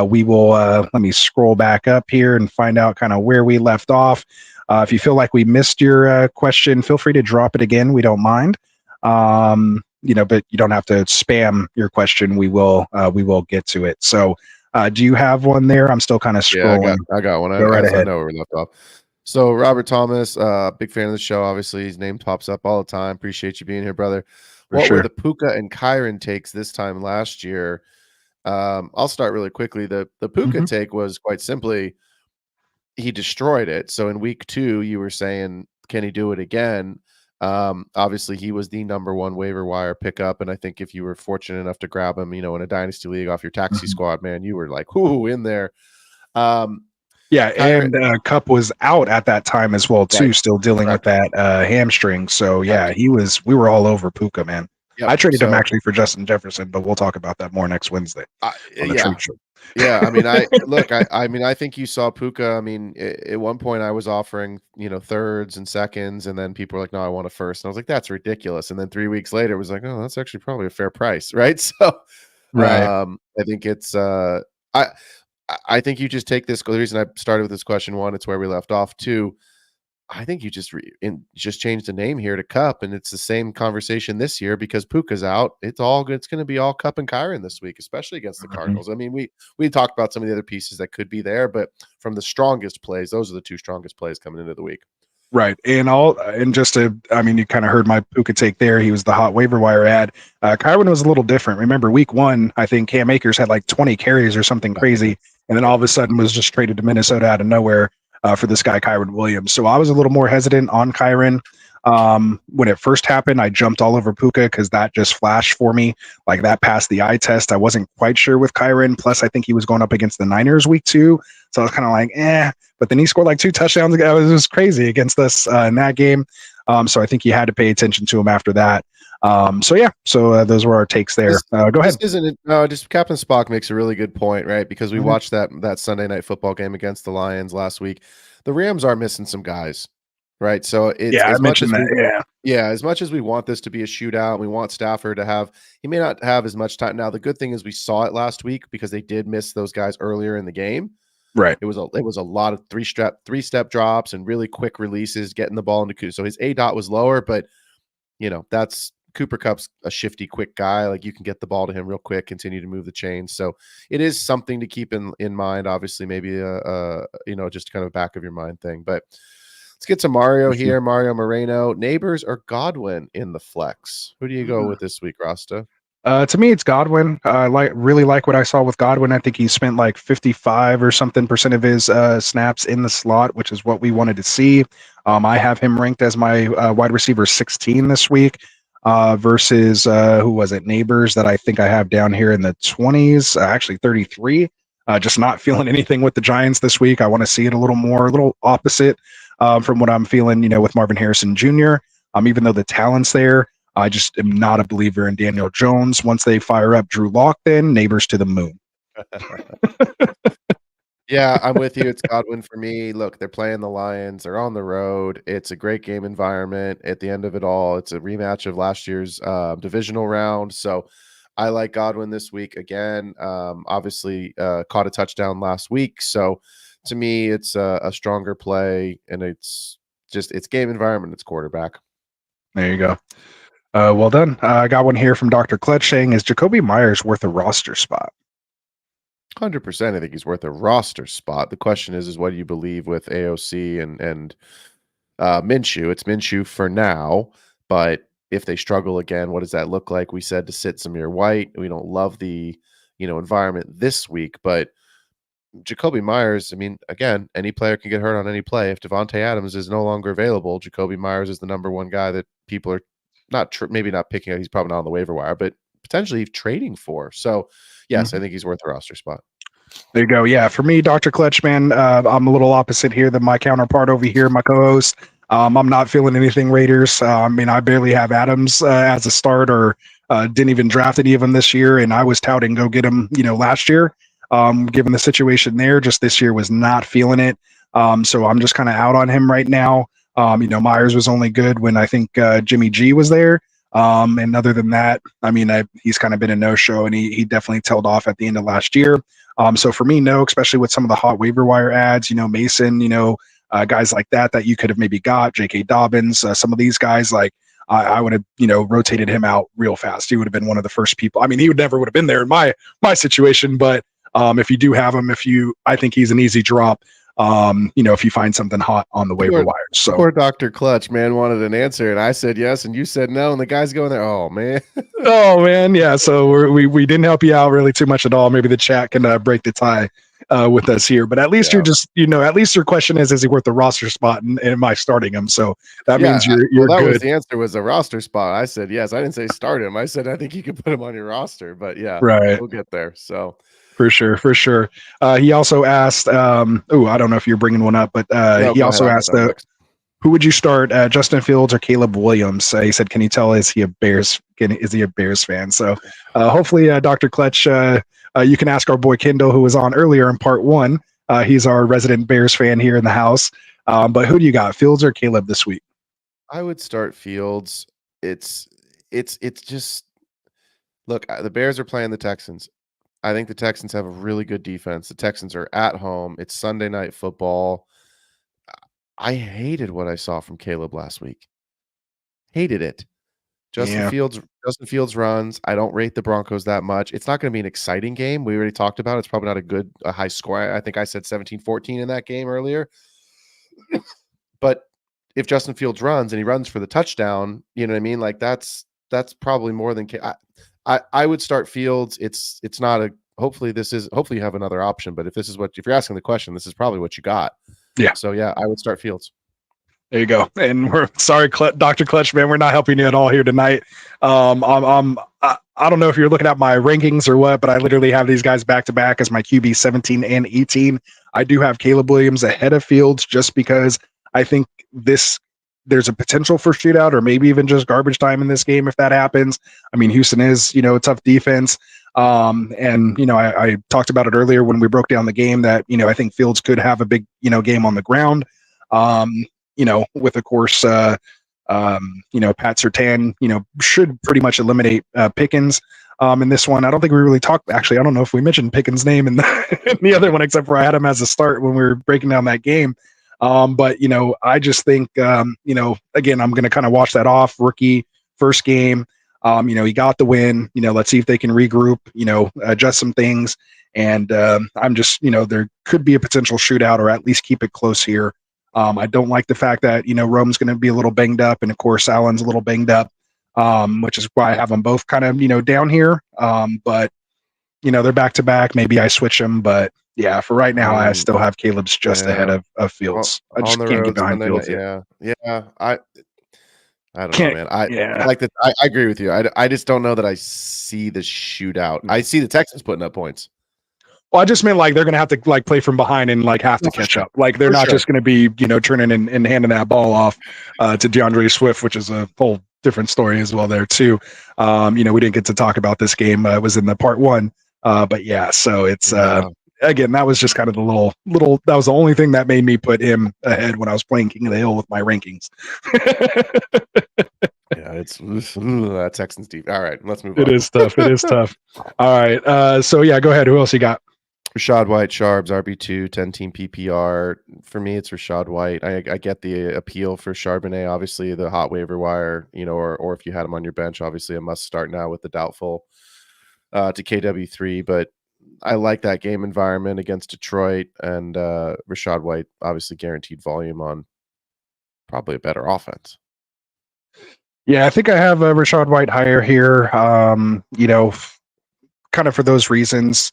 We will, let me scroll back up here and find out kind of where we left off. If you feel like we missed your question, feel free to drop it again. We don't mind. But you don't have to spam your question. We will get to it. So do you have one there? I'm still kind of scrolling. Yeah, I got one. Go right ahead. I know where we left off. So Robert Thomas, big fan of the show. Obviously, his name pops up all the time. Appreciate you being here, brother. What were the Puka and Kyren takes this time last year? I'll start really quickly. The Puka take was quite simply, he destroyed it. So in week 2, you were saying, can he do it again? Obviously, he was the number 1 waiver wire pickup, and I think if you were fortunate enough to grab him, in a dynasty league off your taxi squad, man, you were like, whoo, in there. Yeah, and Cup was out at that time as well too, still dealing with that hamstring. So yeah, we were all over Puka, man. Yep. I traded him actually for Justin Jefferson, but we'll talk about that more next Wednesday. Yeah, I think you saw Puka. At one point I was offering, thirds and seconds, and then people were like, no, I want a first. And I was like, that's ridiculous. And then 3 weeks later it was like, oh, that's actually probably a fair price, right? So I think it's I think you just take this. The reason I started with this question, 1, it's where we left off. 2, I think you just change the name here to Cup, and it's the same conversation this year because Puka's out. It's all good. It's going to be all Cup and Kyren this week, especially against the Cardinals. We talked about some of the other pieces that could be there, but from the strongest plays, those are the 2 strongest plays coming into the week. Right. And you kind of heard my Puka take there. He was the hot waiver wire ad. Kyren was a little different. Remember week 1, I think Cam Akers had like 20 carries or something crazy. And then all of a sudden was just traded to Minnesota out of nowhere for this guy, Kyren Williams. So I was a little more hesitant on Kyren. When it first happened, I jumped all over Puka because that just flashed for me. Like that passed the eye test. I wasn't quite sure with Kyren. Plus, I think he was going up against the Niners week 2. So I was kind of like, But then he scored like 2 touchdowns. It was crazy against us in that game. So I think you had to pay attention to him after that. So those were our takes there. Go ahead. Just Captain Spock makes a really good point, right? Because we watched that Sunday night football game against the Lions last week. The Rams are missing some guys, right? So as much as we want this to be a shootout, we want Stafford to have. He may not have as much time. Now the good thing is we saw it last week because they did miss those guys earlier in the game. Right. It was a lot of three-step drops and really quick releases, getting the ball into Cooper. So his ADOT was lower, but that's. Cooper Kupp's a shifty, quick guy. Like you can get the ball to him real quick, continue to move the chains. So it is something to keep in mind. Obviously, maybe just kind of back of your mind thing. But Let's get to Mario here. Mario Moreno, Neighbors or Godwin in the flex. Who do you go with this week, Rasta? To me, it's Godwin. I really like what I saw with Godwin. I think he spent like 55 or something % of his snaps in the slot, which is what we wanted to see. I have him ranked as my wide receiver 16 this week versus who was it? Neighbors that I think I have down here in the 20s, actually 33. Just not feeling anything with the Giants this week. I want to see it a little opposite from what I'm feeling, with Marvin Harrison Jr. Even though the talent's there. I just am not a believer in Daniel Jones. Once they fire up Drew Lock, then Neighbors to the moon. Yeah, I'm with you. It's Godwin for me. Look, they're playing the Lions. They're on the road. It's a great game environment. At the end of it all, it's a rematch of last year's divisional round. So I like Godwin this week again. Obviously, caught a touchdown last week. So to me, it's a stronger play, and it's game environment. It's quarterback. There you go. Well done. I got one here from Dr. Clutch saying, is Jacoby Myers worth a roster spot? 100%. I think he's worth a roster spot. The question is what do you believe with AOC and Minshew? It's Minshew for now, but if they struggle again, what does that look like? We said to sit Zamir White. We don't love the environment this week, but Jacoby Myers, I mean, again, any player can get hurt on any play. If Devontae Adams is no longer available, Jacoby Myers is the number one guy that people are maybe not picking up. He's probably not on the waiver wire, but potentially trading for. So, yes, I think he's worth a roster spot. There you go. Yeah, for me, Dr. Clutch, man, I'm a little opposite here than my counterpart over here, my co-host. I'm not feeling anything Raiders. I mean, I barely have Adams as a start or didn't even draft any of them this year, and I was touting go get him, last year. Given the situation there, just this year was not feeling it. So I'm just kind of out on him right now. Myers was only good when I think Jimmy G was there. And other than that, I mean, he's kind of been a no-show, and he definitely tailed off at the end of last year. So for me, no, especially with some of the hot waiver wire ads, Mason, guys like that you could have maybe got, J.K. Dobbins, some of these guys, like I would have, rotated him out real fast. He would have been one of the first people. I mean, he would have been there in my situation, but if you do have him, I think he's an easy drop. If you find something hot on the waiver wires. So poor Dr. Clutch, man, wanted an answer, and I said yes, and you said no, and the guy's going there. Oh man. Oh man, yeah. So we didn't help you out really too much at all. Maybe the chat can break the tie with us here, but at least you're just at least your question is he worth the roster spot, and am I starting him? So that means you're that good. Was the answer was a roster spot. I said yes. I didn't say start him. I said I think you could put him on your roster, but yeah, right. We'll get there. So. For sure. He also asked, I don't know if you're bringing one up, but he also asked, who would you start, Justin Fields or Caleb Williams? He said, can you tell, is he a Bears fan? So hopefully, Dr. Clutch, you can ask our boy Kendall, who was on earlier in part 1. He's our resident Bears fan here in the house. But who do you got, Fields or Caleb this week? I would start Fields. It's just, look, the Bears are playing the Texans. I think the Texans have a really good defense. The Texans are at home. It's Sunday Night Football. I hated what I saw from Caleb last week. Hated it. Justin Fields runs. I don't rate the Broncos that much. It's not going to be an exciting game. We already talked about it. It's probably not a high score. I think I said 17-14 in that game earlier. But if Justin Fields runs and he runs for the touchdown, you know what I mean? Like that's probably more than I would start Fields. It's not hopefully you have another option, but if you're asking the question, this is probably what you got. Yeah. So yeah, I would start Fields. There you go. And we're sorry, Dr. Clutch, man, we're not helping you at all here tonight. I don't know if you're looking at my rankings or what, but I literally have these guys back to back as my QB 17 and 18. I do have Caleb Williams ahead of Fields just because I think there's a potential for shootout or maybe even just garbage time in this game if that happens. I mean, Houston is, a tough defense. I talked about it earlier when we broke down the game that, I think Fields could have a big, game on the ground. With, of course, Pat Surtain, should pretty much eliminate Pickens in this one. I don't think we really talked. Actually, I don't know if we mentioned Pickens' name in the other one, except for I had him as a start when we were breaking down that game. But I just think, again, I'm going to kind of wash that off. Rookie first game, he got the win, let's see if they can regroup, adjust some things. And I'm just, there could be a potential shootout or at least keep it close here I don't like the fact that, Rome's going to be a little banged up, and of course Allen's a little banged up, which is why I have them both kind of, down here. But they're back to back. Maybe I switch them, but yeah, for right now, I still have Caleb's just ahead of Fields. I just can't get behind Fields yet. Yeah. I don't Can't- know, man. I yeah. like that. I agree with you. I just don't know that I see the shootout. I see the Texans putting up points. Well, I just meant like they're going to have to like play from behind and like have to catch up. Like they're not just going to be, turning and handing that ball off to DeAndre Swift, which is a whole different story as well there too. We didn't get to talk about this game. It was in the part one. But yeah, so it's again, that was just kind of the little that was the only thing that made me put him ahead when I was playing King of the Hill with my rankings. Yeah, it's that Texans deep. All right, let's move on. It is tough. All right. So yeah, go ahead. Who else you got? Rashad White, Sharps, RB2, 10-team PPR. For me, it's Rashad White. I get the appeal for Charbonnet, obviously the hot waiver wire, or if you had him on your bench, obviously a must start now with the doubtful to KW3. But I like that game environment against Detroit, and Rashad White, obviously guaranteed volume on probably a better offense. Yeah, I think I have Rashad White higher here. Kind of for those reasons.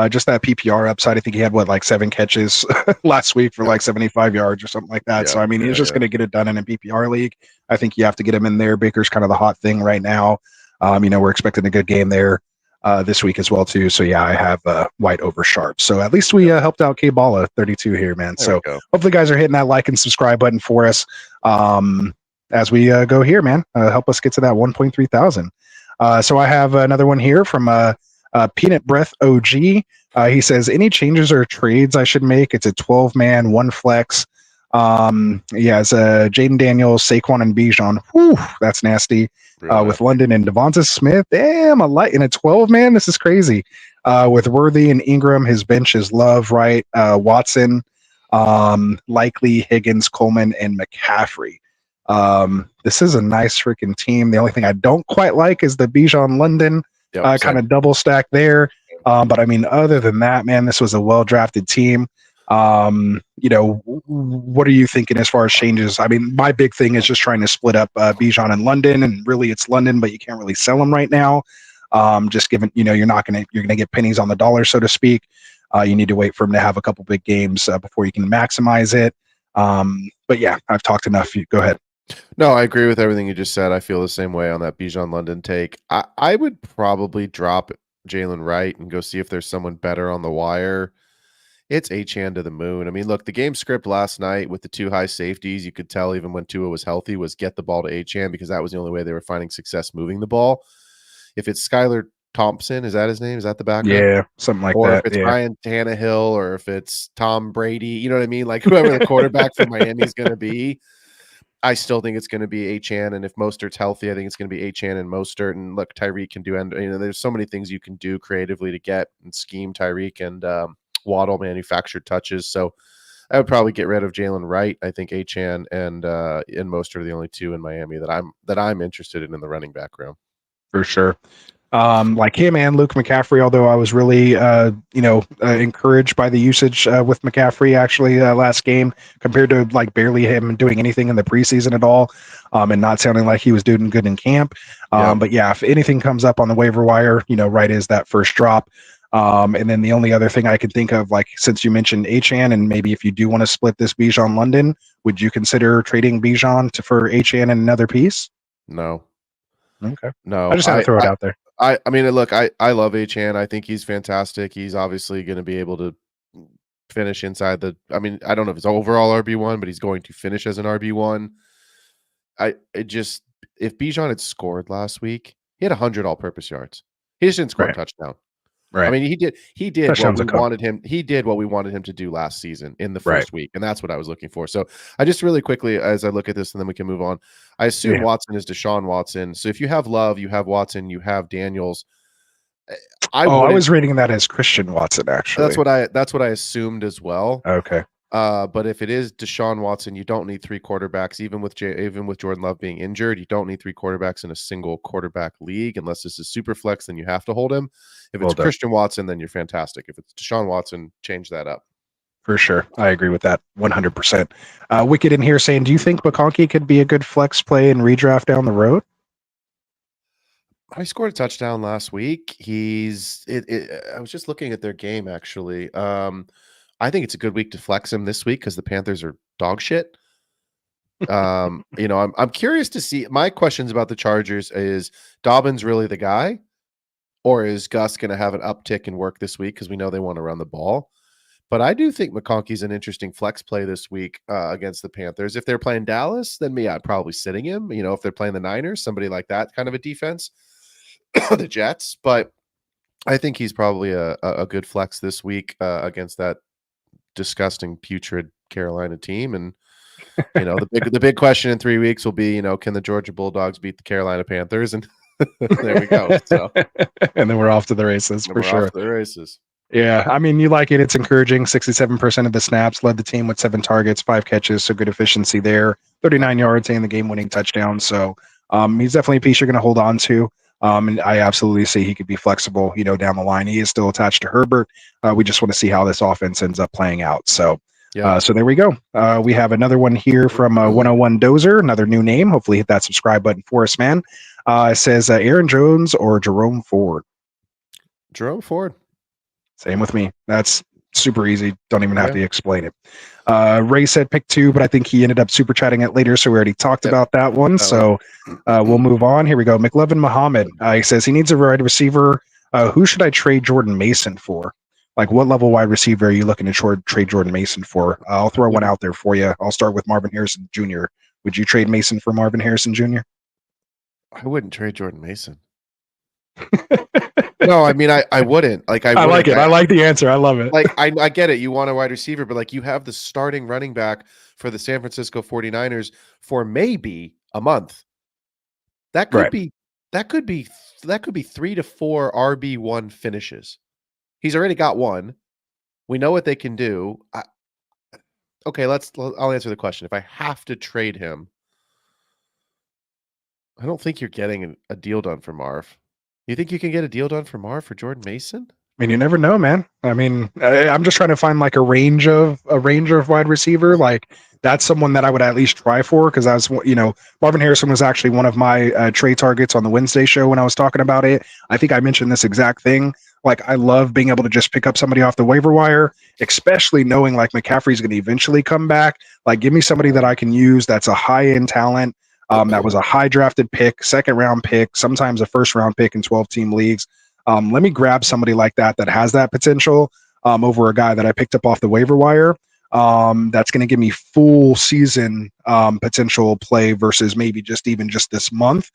Just that PPR upside. I think he had like 7 catches last week for like 75 yards or something like that. So I mean, he's just going to get it done in a PPR league. I think you have to get him in there. Baker's kind of the hot thing right now. We're expecting a good game there this week as well too. So yeah, I have White over Sharp. So at least we helped out K Balla 32 here, man. So hopefully guys are hitting that like and subscribe button for us as we go here, man. Help us get to that 1.3 thousand. So I have another one here from Peanut Breath OG. He says, any changes or trades I should make? It's a 12-man, 1 flex. He has Jaden Daniels, Saquon, and Bijan. Whew, that's nasty. With London and Devonta Smith. Damn, in a 12-man. This is crazy. With Worthy and Ingram, his bench is Love, right? Watson, Likely, Higgins, Coleman, and McCaffrey. This is a nice freaking team. The only thing I don't quite like is the Bijan London kind of double stack there. But I mean, other than that, man, this was a well-drafted team. What are you thinking as far as changes? I mean, my big thing is just trying to split up Bijan and London, and really it's London, but you can't really sell them right now. Just given, you're going to get pennies on the dollar, so to speak. You need to wait for him to have a couple big games before you can maximize it. But yeah, I've talked enough. Go ahead. No, I agree with everything you just said. I feel the same way on that Bijan London take. I would probably drop Jalen Wright and go see if there's someone better on the wire. It's Achane to the moon. I mean, look, the game script last night with the 2 high safeties, you could tell even when Tua was healthy, was get the ball to Achane because that was the only way they were finding success moving the ball. If it's Skylar Thompson, is that his name? Is that the background? Yeah, something like that. Or if it's Ryan Tannehill, or if it's Tom Brady, you know what I mean? Like whoever the quarterback for Miami is going to be, I still think it's going to be Achane. And if Mostert's healthy, I think it's going to be Achane and Mostert. And look, Tyreek can do, there's so many things you can do creatively to get and scheme Tyreek and Waddle manufactured touches. So I would probably get rid of Jalen Wright. I think Achane and Mostert are the only 2 in Miami that I'm interested in the running back room. For sure. Like him and Luke McCaffrey, although I was really, encouraged by the usage with McCaffrey actually last game compared to like barely him doing anything in the preseason at all, and not sounding like he was doing good in camp. But yeah, if anything comes up on the waiver wire, Wright is that first drop. And then the only other thing I could think of, like since you mentioned Achane, and maybe if you do want to split this Bijan London, would you consider trading Bijan for Achane and another piece? No. Okay. No. I just had to throw it out there. I mean, look, I love Achane. I think he's fantastic. He's obviously going to be able to finish inside I don't know if it's overall RB1, but he's going to finish as an RB1. If Bijan had scored last week, he had 100 all-purpose yards. He just didn't score a touchdown. Right. I mean, he did what we wanted him. He did what we wanted him to do last season in the first week, and that's what I was looking for. So I just really quickly, as I look at this, and then we can move on. I assume Watson is Deshaun Watson. So if you have Love, you have Watson, you have Daniels. I was reading that as Christian Watson. Actually, that's what I assumed as well. Okay. But if it is Deshaun Watson, you don't need 3 quarterbacks. Even with Jordan Love being injured, you don't need 3 quarterbacks in a single quarterback league unless this is super flex. Then you have to hold him. If it's Christian Watson, then you're fantastic. If it's Deshaun Watson, change that up. For sure. I agree with that 100%. Wicked in here saying, do you think McConkey could be a good flex play in redraft down the road? I scored a touchdown last week. I was just looking at their game actually. I think it's a good week to flex him this week because the Panthers are dog shit. I'm curious to see. My questions about the Chargers is Dobbins really the guy, or is Gus going to have an uptick in work this week because we know they want to run the ball? But I do think McConkey's an interesting flex play this week against the Panthers. If they're playing Dallas, then I'd probably sitting him. If they're playing the Niners, somebody like that kind of a defense, the Jets. But I think he's probably a good flex this week against that disgusting, putrid Carolina team. And the big question in 3 weeks will be, can the Georgia Bulldogs beat the Carolina Panthers? And there we go. So, and then we're off to the races for sure. Off to the races. Yeah, I mean, you like it. It's encouraging. 67% of the snaps, led the team with 7 targets, 5 catches, so good efficiency there. 39 yards and the game-winning touchdown. So he's definitely a piece you're going to hold on to. And I absolutely see he could be flexible, down the line. He is still attached to Herbert. We just want to see how this offense ends up playing out. So, so there we go. We have another one here from 101 Dozer, another new name. Hopefully hit that subscribe button for us, man. It says Aaron Jones or Jerome Ford. Jerome Ford. Same with me. That's super easy. Don't even have to explain it. Ray said pick 2, but I think he ended up super chatting it later, so we already talked about that one. So we'll move on. Here we go. McLovin Muhammad. He says he needs a wide receiver. Who should I trade Jordan Mason for? Like, what level wide receiver are you looking to trade Jordan Mason for? I'll throw one out there for you. I'll start with Marvin Harrison Jr. Would you trade Mason for Marvin Harrison Jr.? I wouldn't trade Jordan Mason. No, I mean, I wouldn't. Like, I like it. I like the answer. I love it. Like, I get it. You want a wide receiver, but like, you have the starting running back for the San Francisco 49ers for maybe a month. That could be 3 to 4 RB1 finishes. He's already got one. We know what they can do. I'll answer the question. If I have to trade him, I don't think you're getting a deal done for Marv. You think you can get a deal done for Marv for Jordan Mason? I mean, you never know, man. I mean, I'm just trying to find like a range of wide receiver. Like, that's someone that I would at least try for, because I was, Marvin Harrison was actually one of my trade targets on the Wednesday show when I was talking about it. I think I mentioned this exact thing. Like, I love being able to just pick up somebody off the waiver wire, especially knowing like McCaffrey's going to eventually come back. Like, give me somebody that I can use that's a high-end talent. That was a high drafted pick, 2nd round pick, sometimes a 1st round pick in 12-team leagues. Let me grab somebody like that has that potential over a guy that I picked up off the waiver wire. That's going to give me full season potential play versus maybe just this month.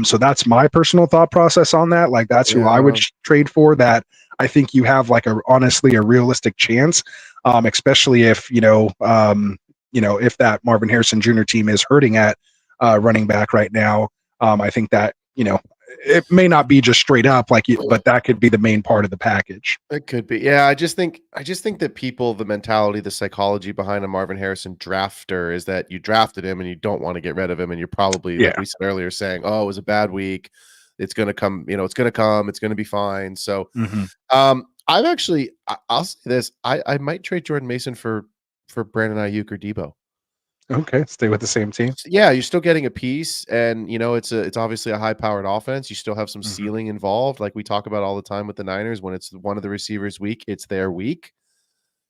So that's my personal thought process on that. Like, that's who I would trade for. That I think you have like honestly a realistic chance, especially if if that Marvin Harrison Jr. team is hurting at running back right now. I think that it may not be just straight up but that could be the main part of the package. It could be. Yeah, I just think that people, the mentality, the psychology behind a Marvin Harrison drafter is that you drafted him and you don't want to get rid of him, and you're probably, like we said earlier, saying, "Oh, it was a bad week. It's gonna come. It's gonna be fine." So, I've actually, I'll say this: I might trade Jordan Mason for Brandon Ayuk or Debo. Okay, stay with the same team. Yeah, you're still getting a piece, and it's obviously a high-powered offense. You still have some ceiling involved, like we talk about all the time with the Niners. When it's one of the receivers' week, it's their week.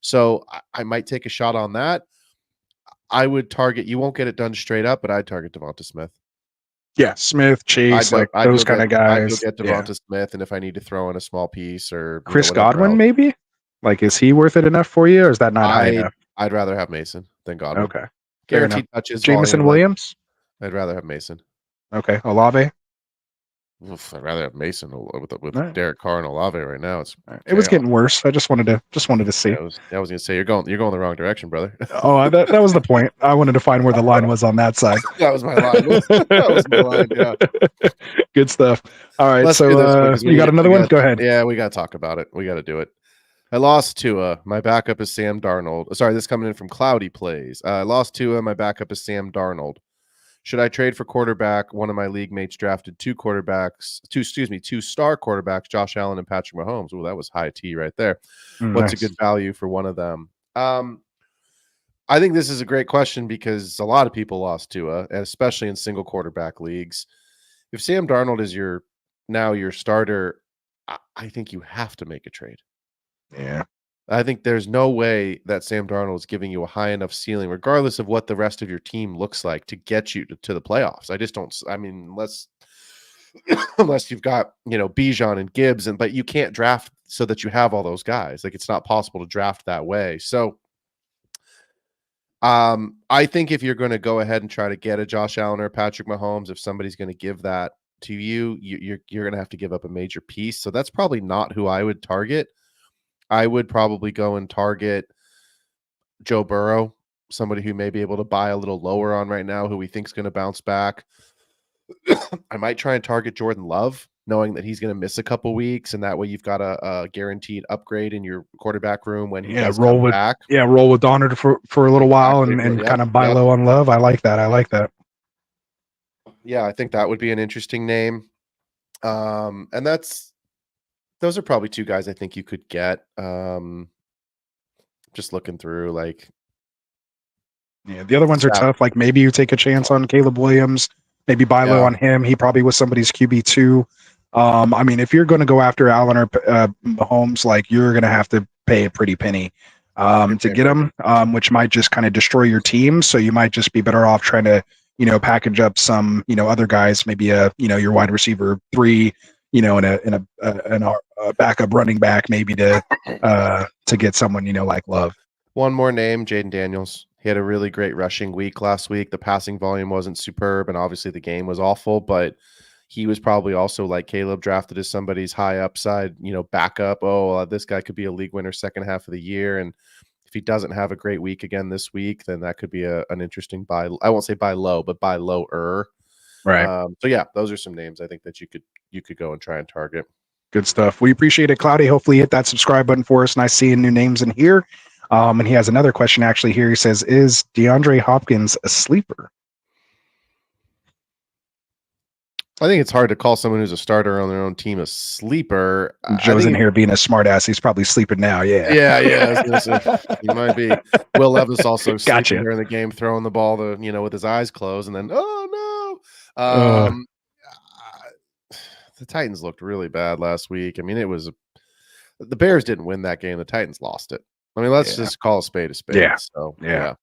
So I might take a shot on that. I would target. You won't get it done straight up, but I'd target Devonta Smith. Yeah, Smith, Chase, those kind of guys. I'd go get Devonta Smith, and if I need to throw in a small piece or Chris Godwin, maybe. Like, is he worth it enough for you, or is that not high enough? I'd rather have Mason than Godwin. Okay. Guaranteed touches. Jameson Williams? I'd rather have Mason. Okay. Olave? I'd rather have Mason with Derek Carr and Olave right now. It was getting worse. I just wanted to see. I was gonna say you're going the wrong direction, brother. That was the point. I wanted to find where the line was on that side. That was my line. That was my line. Yeah. Good stuff. All right. So you got another one? Go ahead. Yeah, we got to talk about it. We got to do it. I lost Tua. My backup is Sam Darnold. Sorry, this coming in from Cloudy Plays. I lost Tua. My backup is Sam Darnold. Should I trade for quarterback? One of my league mates drafted two star quarterbacks, Josh Allen and Patrick Mahomes. Oh, that was high T right there. What's a good value for one of them? I think this is a great question because a lot of people lost Tua, and especially in single quarterback leagues. If Sam Darnold is your starter, I think you have to make a trade. Yeah. I think there's no way that Sam Darnold is giving you a high enough ceiling, regardless of what the rest of your team looks like, to get you to the playoffs. I just don't. I mean, unless you've got Bijan and Gibbs, but you can't draft so that you have all those guys. Like, it's not possible to draft that way. So, I think if you're going to go ahead and try to get a Josh Allen or Patrick Mahomes, if somebody's going to give that to you, you're going to have to give up a major piece. So that's probably not who I would target. I would probably go and target Joe Burrow, somebody who may be able to buy a little lower on right now, who we think is going to bounce back. I might try and target Jordan Love, knowing that he's going to miss a couple weeks, and that way you've got a guaranteed upgrade in your quarterback room when he does come back. Yeah, roll with Donner for a little while and kind of buy low on Love. I like that. Yeah, I think that would be an interesting name. And those are probably two guys I think you could get. Just looking through, the other ones are tough. Like, maybe you take a chance on Caleb Williams, maybe buy low on him. He probably was somebody's QB2. I mean, if you're going to go after Allen or Mahomes, like, you're going to have to pay a pretty penny to get them, which might just kind of destroy your team. So you might just be better off trying to, package up some, other guys, maybe your wide receiver 3, in a backup running back, maybe to get someone, like Love. One more name, Jaden Daniels. He had a really great rushing week last week. The passing volume wasn't superb, and obviously the game was awful, but he was probably also, like Caleb, drafted as somebody's high upside, backup. This guy could be a league winner second half of the year. And if he doesn't have a great week again this week, then that could be an interesting buy. I won't say buy low, but buy lower. Right. So yeah, those are some names I think that you could go and try and target. Good stuff. We appreciate it, Cloudy. Hopefully hit that subscribe button for us. Nice seeing new names in here. And he has another question actually here. He says, is DeAndre Hopkins a sleeper? I think it's hard to call someone who's a starter on their own team a sleeper. Joe's in here being a smartass. He's probably sleeping now. Yeah. Yeah. He might be. Will Levis also sleeping during the game, throwing the ball with his eyes closed, and then the Titans looked really bad last week. I mean, the Bears didn't win that game. The Titans lost it. I mean, let's just call a spade a spade. Yeah. So yeah.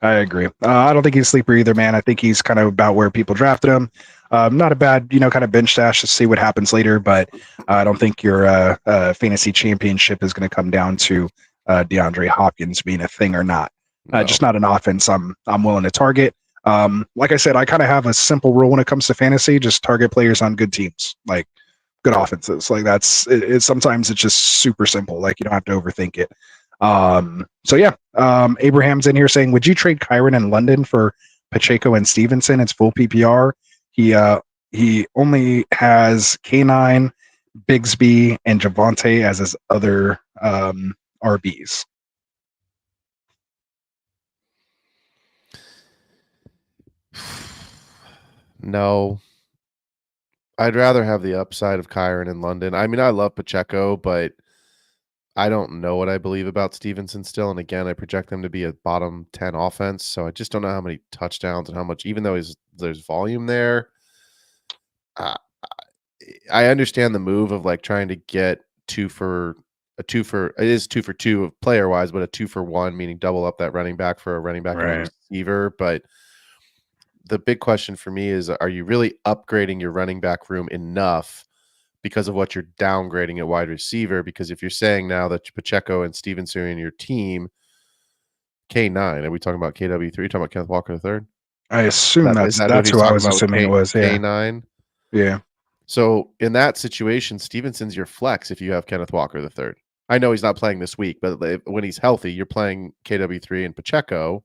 I agree. I don't think he's a sleeper either, man. I think he's kind of about where people drafted him. Not a bad, kind of bench stash to see what happens later, but I don't think your fantasy championship is going to come down to DeAndre Hopkins being a thing or not. No. Just not an offense I'm willing to target. Like I said, I kind of have a simple rule when it comes to fantasy: just target players on good teams, like good offenses. Like that's it. Sometimes it's just super simple. Like you don't have to overthink it. So yeah, Abraham's in here saying, would you trade Kyron in London for Pacheco and Stevenson? It's full PPR. He only has K9, Bigsby, and Javonte as his other RBs. No. I'd rather have the upside of Kyron in London. I mean, I love Pacheco, but I don't know what I believe about Stevenson still. And again, I project them to be a bottom 10 offense. So I just don't know how many touchdowns and how much, even though there's volume there. I understand the move of like trying to get it is 2 for 2 player wise, but a 2 for 1, meaning double up that running back for a running back and a receiver. But the big question for me is, are you really upgrading your running back room enough because of what you're downgrading at wide receiver? Because if you're saying now that Pacheco and Stevenson are in your team, K9, are we talking about KW3? Are you talking about Kenneth Walker III? I assume that's who I was assuming it was. Yeah. K9. Yeah. So in that situation, Stevenson's your flex if you have Kenneth Walker III. I know he's not playing this week, but when he's healthy, you're playing KW3 and Pacheco.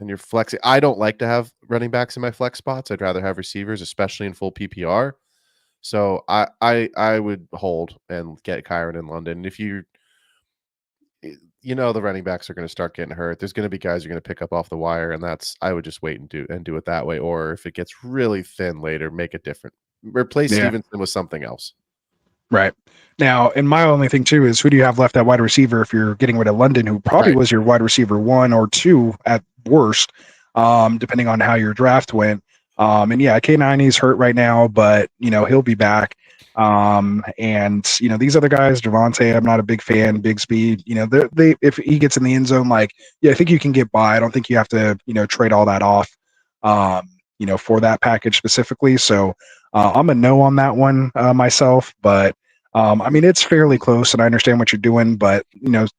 And you're flexing. I don't like to have running backs in my flex spots. I'd rather have receivers, especially in full PPR. So I would hold and get Kyron in London. If the running backs are going to start getting hurt, there's going to be guys you're going to pick up off the wire, and I would just wait and do it that way. Or if it gets really thin later, make it different. Replace Stevenson with something else. Right. Now, and my only thing too is who do you have left at wide receiver if you're getting rid of London, who probably Right. was your wide receiver 1 or 2 at worst, depending on how your draft went. And yeah, K9 he's hurt right now, but he'll be back. And these other guys, Javonte, I'm not a big fan. Bigsby, they if he gets in the end zone, I think you can get by. I don't think you have to trade all that off, for that package specifically. So I'm a no on that one myself, but. It's fairly close, and I understand what you're doing, but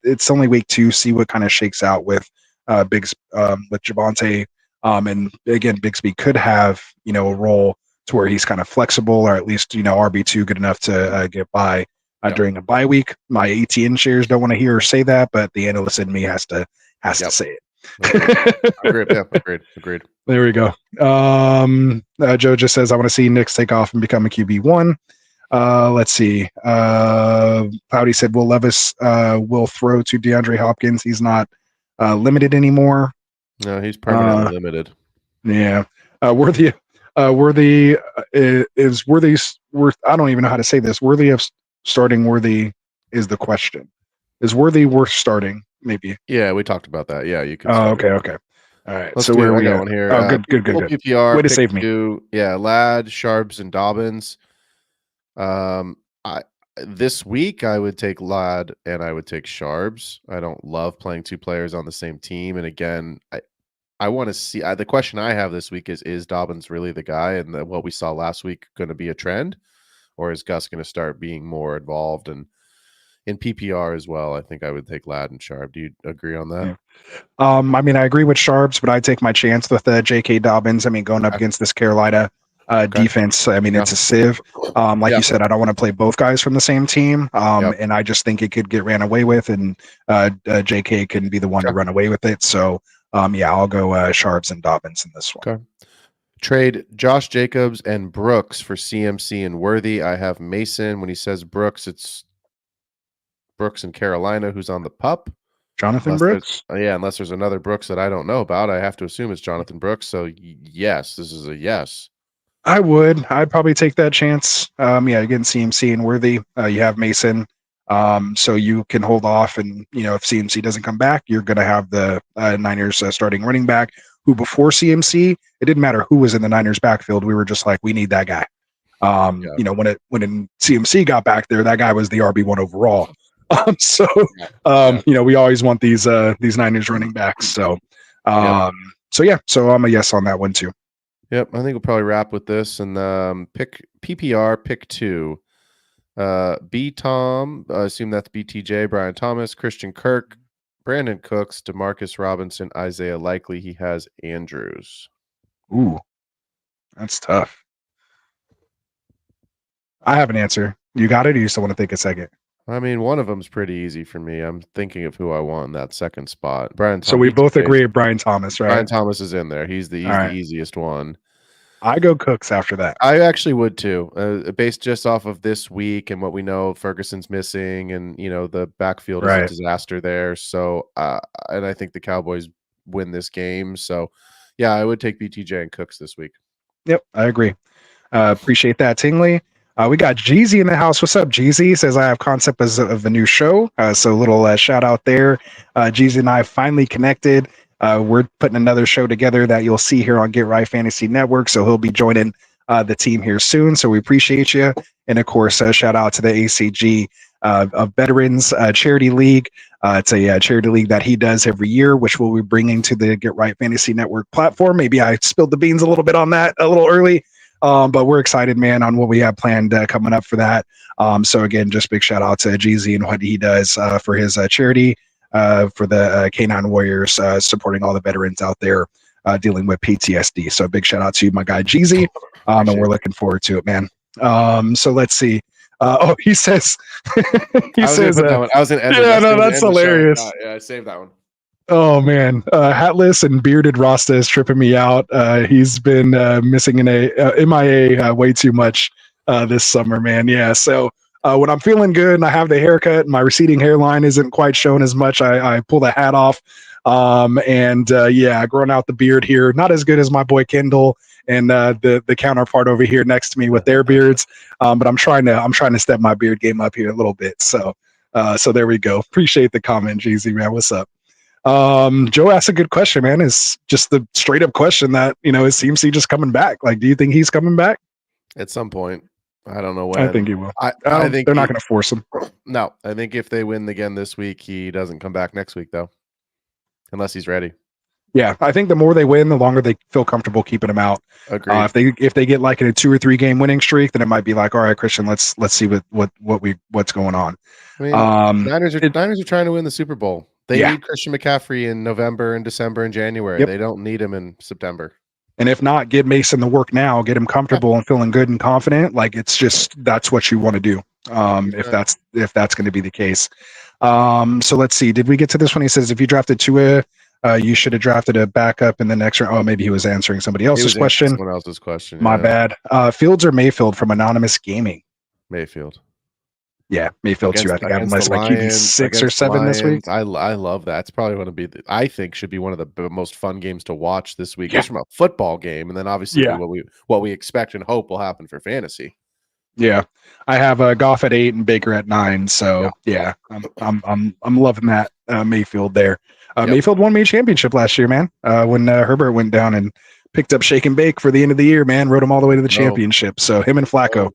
it's only week 2. See what kind of shakes out with with Javonte. And again, Bigsby could have a role to where he's kind of flexible, or at least RB2 good enough to get by during a bye week. My ATN shares don't want to hear or say that, but the analyst in me has to say it. Agreed. There we go. Joe just says I want to see Knicks take off and become a QB1. Let's see. Pouty said Will Levis will throw to DeAndre Hopkins. He's not limited anymore. No, he's permanently limited. Yeah. Worthy is Worthy's worth. I don't even know how to say this. Worthy of starting. Worthy is the question. Is Worthy worth starting? Maybe. Yeah, we talked about that. Yeah, you can. Okay. All right. Let's so where are we going here? Oh, good. PPR. Way to save me. Yeah, Ladd, Sharps, and Dobbins. This week I would take Ladd and I would take Sharps. I don't love playing 2 players on the same team. And again, I want to see the question I have this week is Dobbins really the guy? And what we saw last week going to be a trend, or is Gus going to start being more involved? And in PPR as well, I think I would take Ladd and Sharp. Do you agree on that? Yeah. I agree with Sharps, but I take my chance with J.K. Dobbins. Going up against this Carolina defense, it's a sieve. You said, I don't want to play both guys from the same team. And I just think it could get ran away with, and JK can be the one to run away with it. So, I'll go Sharps and Dobbins in this one. Okay. Trade Josh Jacobs and Brooks for CMC and Worthy. I have Mason. When he says Brooks, it's Brooks in Carolina, who's on the pup. Jonathan Brooks? Unless there's another Brooks that I don't know about. I have to assume it's Jonathan Brooks. So, yes, this is a yes. I'd probably take that chance. Again, CMC and Worthy. You have Mason. So you can hold off, and if CMC doesn't come back, you're going to have the Niners starting running back, who before CMC, it didn't matter who was in the Niners backfield. We were just like, we need that guy. When CMC got back there, that guy was the RB1 overall. We always want these Niners running backs. So I'm a yes on that one too. Yep, I think we'll probably wrap with this and pick PPR pick 2. B Tom, I assume that's BTJ, Brian Thomas, Christian Kirk, Brandon Cooks, Demarcus Robinson, Isaiah Likely. He has Andrews. Ooh, that's tough. I have an answer. You got it, or you still want to take a second? One of them's pretty easy for me. I'm thinking of who I want in that second spot. Brian Thomas. So we both agree Brian Thomas, right? Brian Thomas is in there. He's the easiest one. I go Cooks after that. I actually would too, based just off of this week and what we know. Ferguson's missing, and the backfield is a disaster there. So, and I think the Cowboys win this game. So, yeah, I would take BTJ and Cooks this week. Yep, I agree. Appreciate that, Tingley. We got Jeezy in the house. What's up, Jeezy? Says I have concept of the new show. So a little shout out there. Jeezy and I finally connected. We're putting another show together that you'll see here on Get Right Fantasy Network. So he'll be joining the team here soon. So we appreciate you. And of course, shout out to the ACG of Veterans Charity League. It's a charity league that he does every year, which we'll be bringing to the Get Right Fantasy Network platform. Maybe I spilled the beans a little bit on that a little early. But we're excited, man, on what we have planned coming up for that. So again, just big shout out to Jeezy and what he does for his charity, for the K9 Warriors, supporting all the veterans out there dealing with PTSD. So big shout out to my guy Jeezy, and we're looking forward to it, man. So let's see. He says, he says, I was in edit. Yeah, no, that's hilarious. Yeah, I saved that one. Oh man, hatless and bearded Rasta is tripping me out. He's been missing in MIA way too much this summer, man. Yeah, so when I'm feeling good and I have the haircut, my receding hairline isn't quite shown as much. I pull the hat off, growing out the beard here. Not as good as my boy Kendall and the counterpart over here next to me with their beards. But I'm trying to step my beard game up here a little bit. So there we go. Appreciate the comment, Jeezy, man. What's up? Joe asked a good question, man. It's just the straight up question that, is CMC just coming back? Like, do you think he's coming back? At some point. I don't know when. I think he will. I think they're not going to force him. No, I think if they win again this week, he doesn't come back next week, though, unless he's ready. Yeah, I think the more they win, the longer they feel comfortable keeping him out. Agreed. If they get like in a 2 or 3 game winning streak, then it might be like, all right, Christian, let's see what's going on. I mean, Niners are trying to win the Super Bowl. They need Christian McCaffrey in November and December and January. Yep. They don't need him in September. And if not, get Mason the work now, get him comfortable and feeling good and confident. Like that's what you want to do. If that's going to be the case. So let's see. Did we get to this one? He says, if you drafted Tua, you should have drafted a backup in the next round. Oh, maybe he was answering somebody else's question. Someone else's question. My bad. Fields or Mayfield from Anonymous Gaming? Mayfield. Yeah, Mayfield too. I think I have him as my QB 6 or 7 this week. I love that. It's probably going to be. I think should be one of the most fun games to watch this week. Just from a football game, and then obviously what we expect and hope will happen for fantasy. Yeah, I have Goff at 8 and Baker at 9. So yeah, I'm loving that Mayfield there. Mayfield won me a championship last year, man. When Herbert went down and picked up Shake and Bake for the end of the year, man, rode him all the way to the championship. So him and Flacco.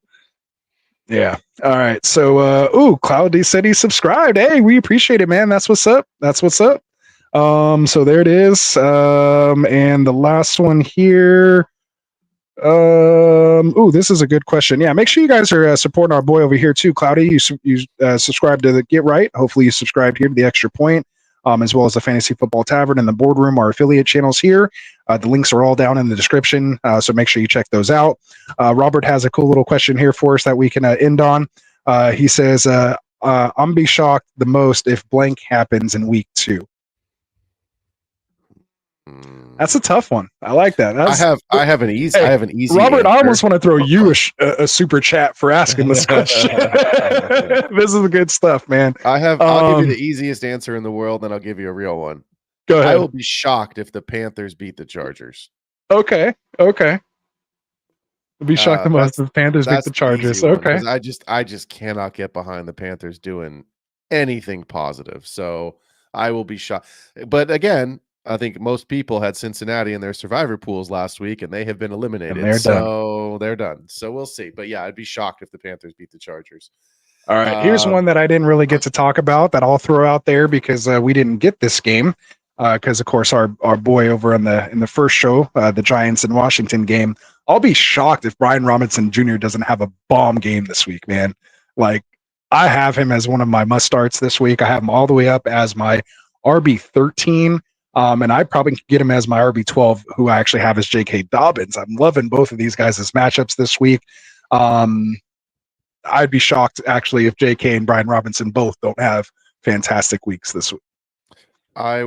Yeah. All right. So, Cloudy said he subscribed. Hey, we appreciate it, man. That's what's up. So there it is. And the last one here. This is a good question. Yeah. Make sure you guys are supporting our boy over here too. Cloudy, you subscribe to the Get Right. Hopefully you subscribed here to the Extra Point, as well as the Fantasy Football Tavern and the Boardroom, our affiliate channels here. The links are all down in the description, so make sure you check those out. Robert has a cool little question here for us that we can end on. He says, I'm be shocked the most if blank happens in week 2. That's a tough one. I like that. I have an easy. Robert, answer. I almost want to throw you a super chat for asking this question. This is good stuff, man. I'll give you the easiest answer in the world, then I'll give you a real one. Go ahead. I will be shocked if the Panthers beat the Chargers. Okay. I'll be shocked the most if the Panthers beat the Chargers. Okay. I just cannot get behind the Panthers doing anything positive. So I will be shocked. But again, I think most people had Cincinnati in their survivor pools last week, and they have been eliminated. They're done. So we'll see. But yeah, I'd be shocked if the Panthers beat the Chargers. All right. Here's one that I didn't really get to talk about that I'll throw out there because we didn't get this game. Because of course our boy over in the first show, the Giants and Washington game, I'll be shocked if Brian Robinson Jr. doesn't have a bomb game this week, man. Like I have him as one of my must starts this week. I have him all the way up as my RB13. And I probably could get him as my RB12, who I actually have as J.K. Dobbins. I'm loving both of these guys as matchups this week. I'd be shocked actually if J.K. and Brian Robinson both don't have fantastic weeks this week. I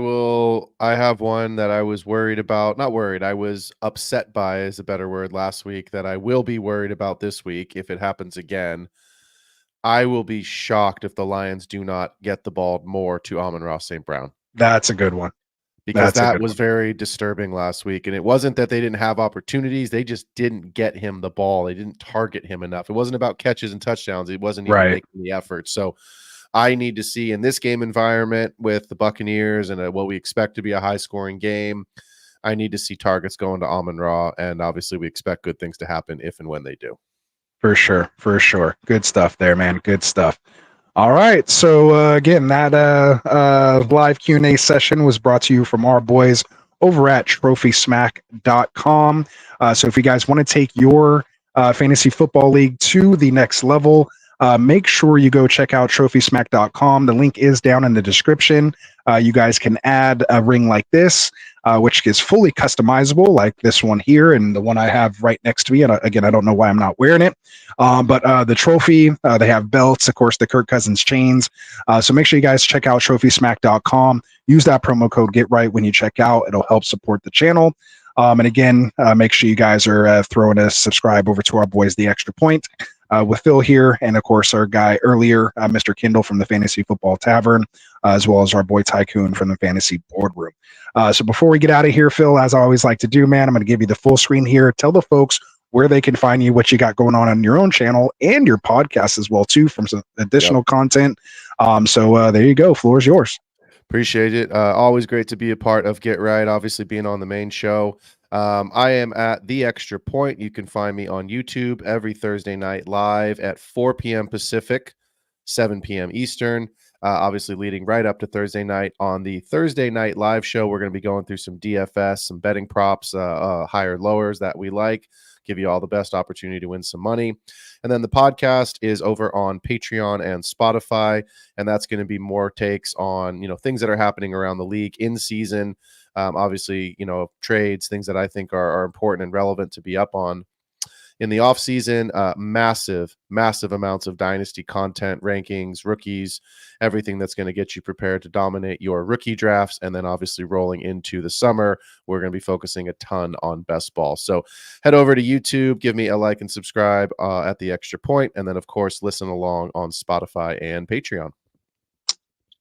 have one that I was worried about. Not worried. I was upset by is a better word last week that I will be worried about this week if it happens again. I will be shocked if the Lions do not get the ball more to Amon-Ra St. Brown. That's a good one. Because that was very disturbing last week. And it wasn't that they didn't have opportunities. They just didn't get him the ball. They didn't target him enough. It wasn't about catches and touchdowns. It wasn't even making the effort. So I need to see in this game environment with the Buccaneers and what we expect to be a high-scoring game, I need to see targets going to Amon-Ra. And obviously we expect good things to happen if and when they do. For sure. Good stuff there, man. Good stuff. All right. So again, that live Q&A session was brought to you from our boys over at trophysmack.com. So if you guys want to take your fantasy football league to the next level, make sure you go check out trophysmack.com. The link is down in the description. You guys can add a ring like this, which is fully customizable, like this one here and the one I have right next to me. And again, I don't know why I'm not wearing it. But the trophy, they have belts, of course, the Kirk Cousins chains. So make sure you guys check out trophysmack.com. Use that promo code GetRight when you check out. It'll help support the channel. And again, make sure you guys are throwing a subscribe over to our boys, The Extra Point. with Phil here, and of course our guy earlier, Mr. Kendall from the Fantasy Football Tavern, as well as our boy Tycoon from the Fantasy Boardroom. So before we get out of here, Phil, as I always like to do, man, I'm going to give you the full screen here. Tell the folks where they can find you, what you got going on your own channel and your podcast as well, too, from some additional content. So there you go. Floor is yours. Appreciate it. Always great to be a part of Get Right, obviously being on the main show. I am at The Extra Point. You can find me on YouTube every Thursday night live at 4 p.m. Pacific, 7 p.m. Eastern. Obviously leading right up to Thursday night. On the Thursday night live show, we're going to be going through some DFS, some betting props, higher lowers that we like, give you all the best opportunity to win some money. And then the podcast is over on Patreon and Spotify, and that's going to be more takes on, things that are happening around the league in season. Obviously, trades, things that I think are important and relevant to be up on in the off season. Massive amounts of dynasty content, rankings, rookies, everything that's going to get you prepared to dominate your rookie drafts. And then obviously rolling into the summer, we're going to be focusing a ton on best ball. So head over to YouTube, give me a like and subscribe at The Extra Point. And then of course, listen along on Spotify and Patreon.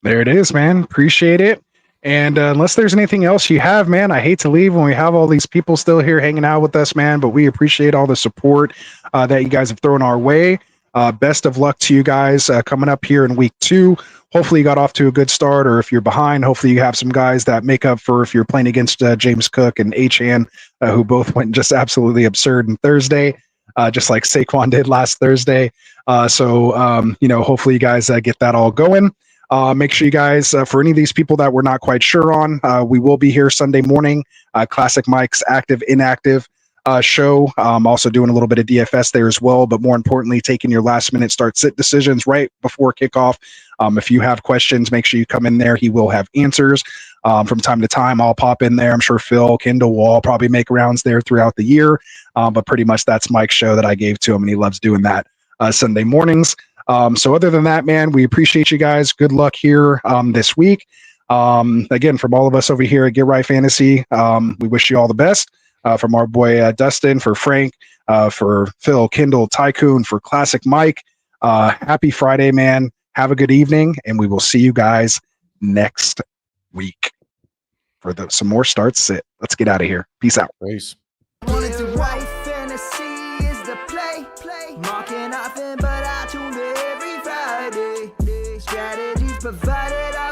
There it is, man. Appreciate it. And unless there's anything else you have, man, I hate to leave when we have all these people still here hanging out with us, man, but we appreciate all the support that you guys have thrown our way. Best of luck to you guys coming up here in week 2. Hopefully you got off to a good start, or if you're behind, hopefully you have some guys that make up for if you're playing against James Cook and Achan, who both went just absolutely absurd on Thursday, just like Saquon did last Thursday. So hopefully you guys get that all going. Make sure you guys, for any of these people that we're not quite sure on, we will be here Sunday morning. Classic Mike's active, inactive show. Also doing a little bit of DFS there as well, but more importantly, taking your last minute start sit decisions right before kickoff. If you have questions, make sure you come in there. He will have answers. From time to time, I'll pop in there. I'm sure Phil, Kendall will all probably make rounds there throughout the year. But pretty much that's Mike's show that I gave to him, and he loves doing that Sunday mornings. So other than that, man, we appreciate you guys. Good luck here this week. Again, from all of us over here at Get Right Fantasy, we wish you all the best. From our boy Dustin, for Frank, for Phil, Kendall, Tycoon, for Classic Mike. Happy Friday, man. Have a good evening, and we will see you guys next week for some more start sit. Let's get out of here. Peace out. Peace. White fantasy is the play. Marking nothing, but I tune in every Friday. Strategies provided.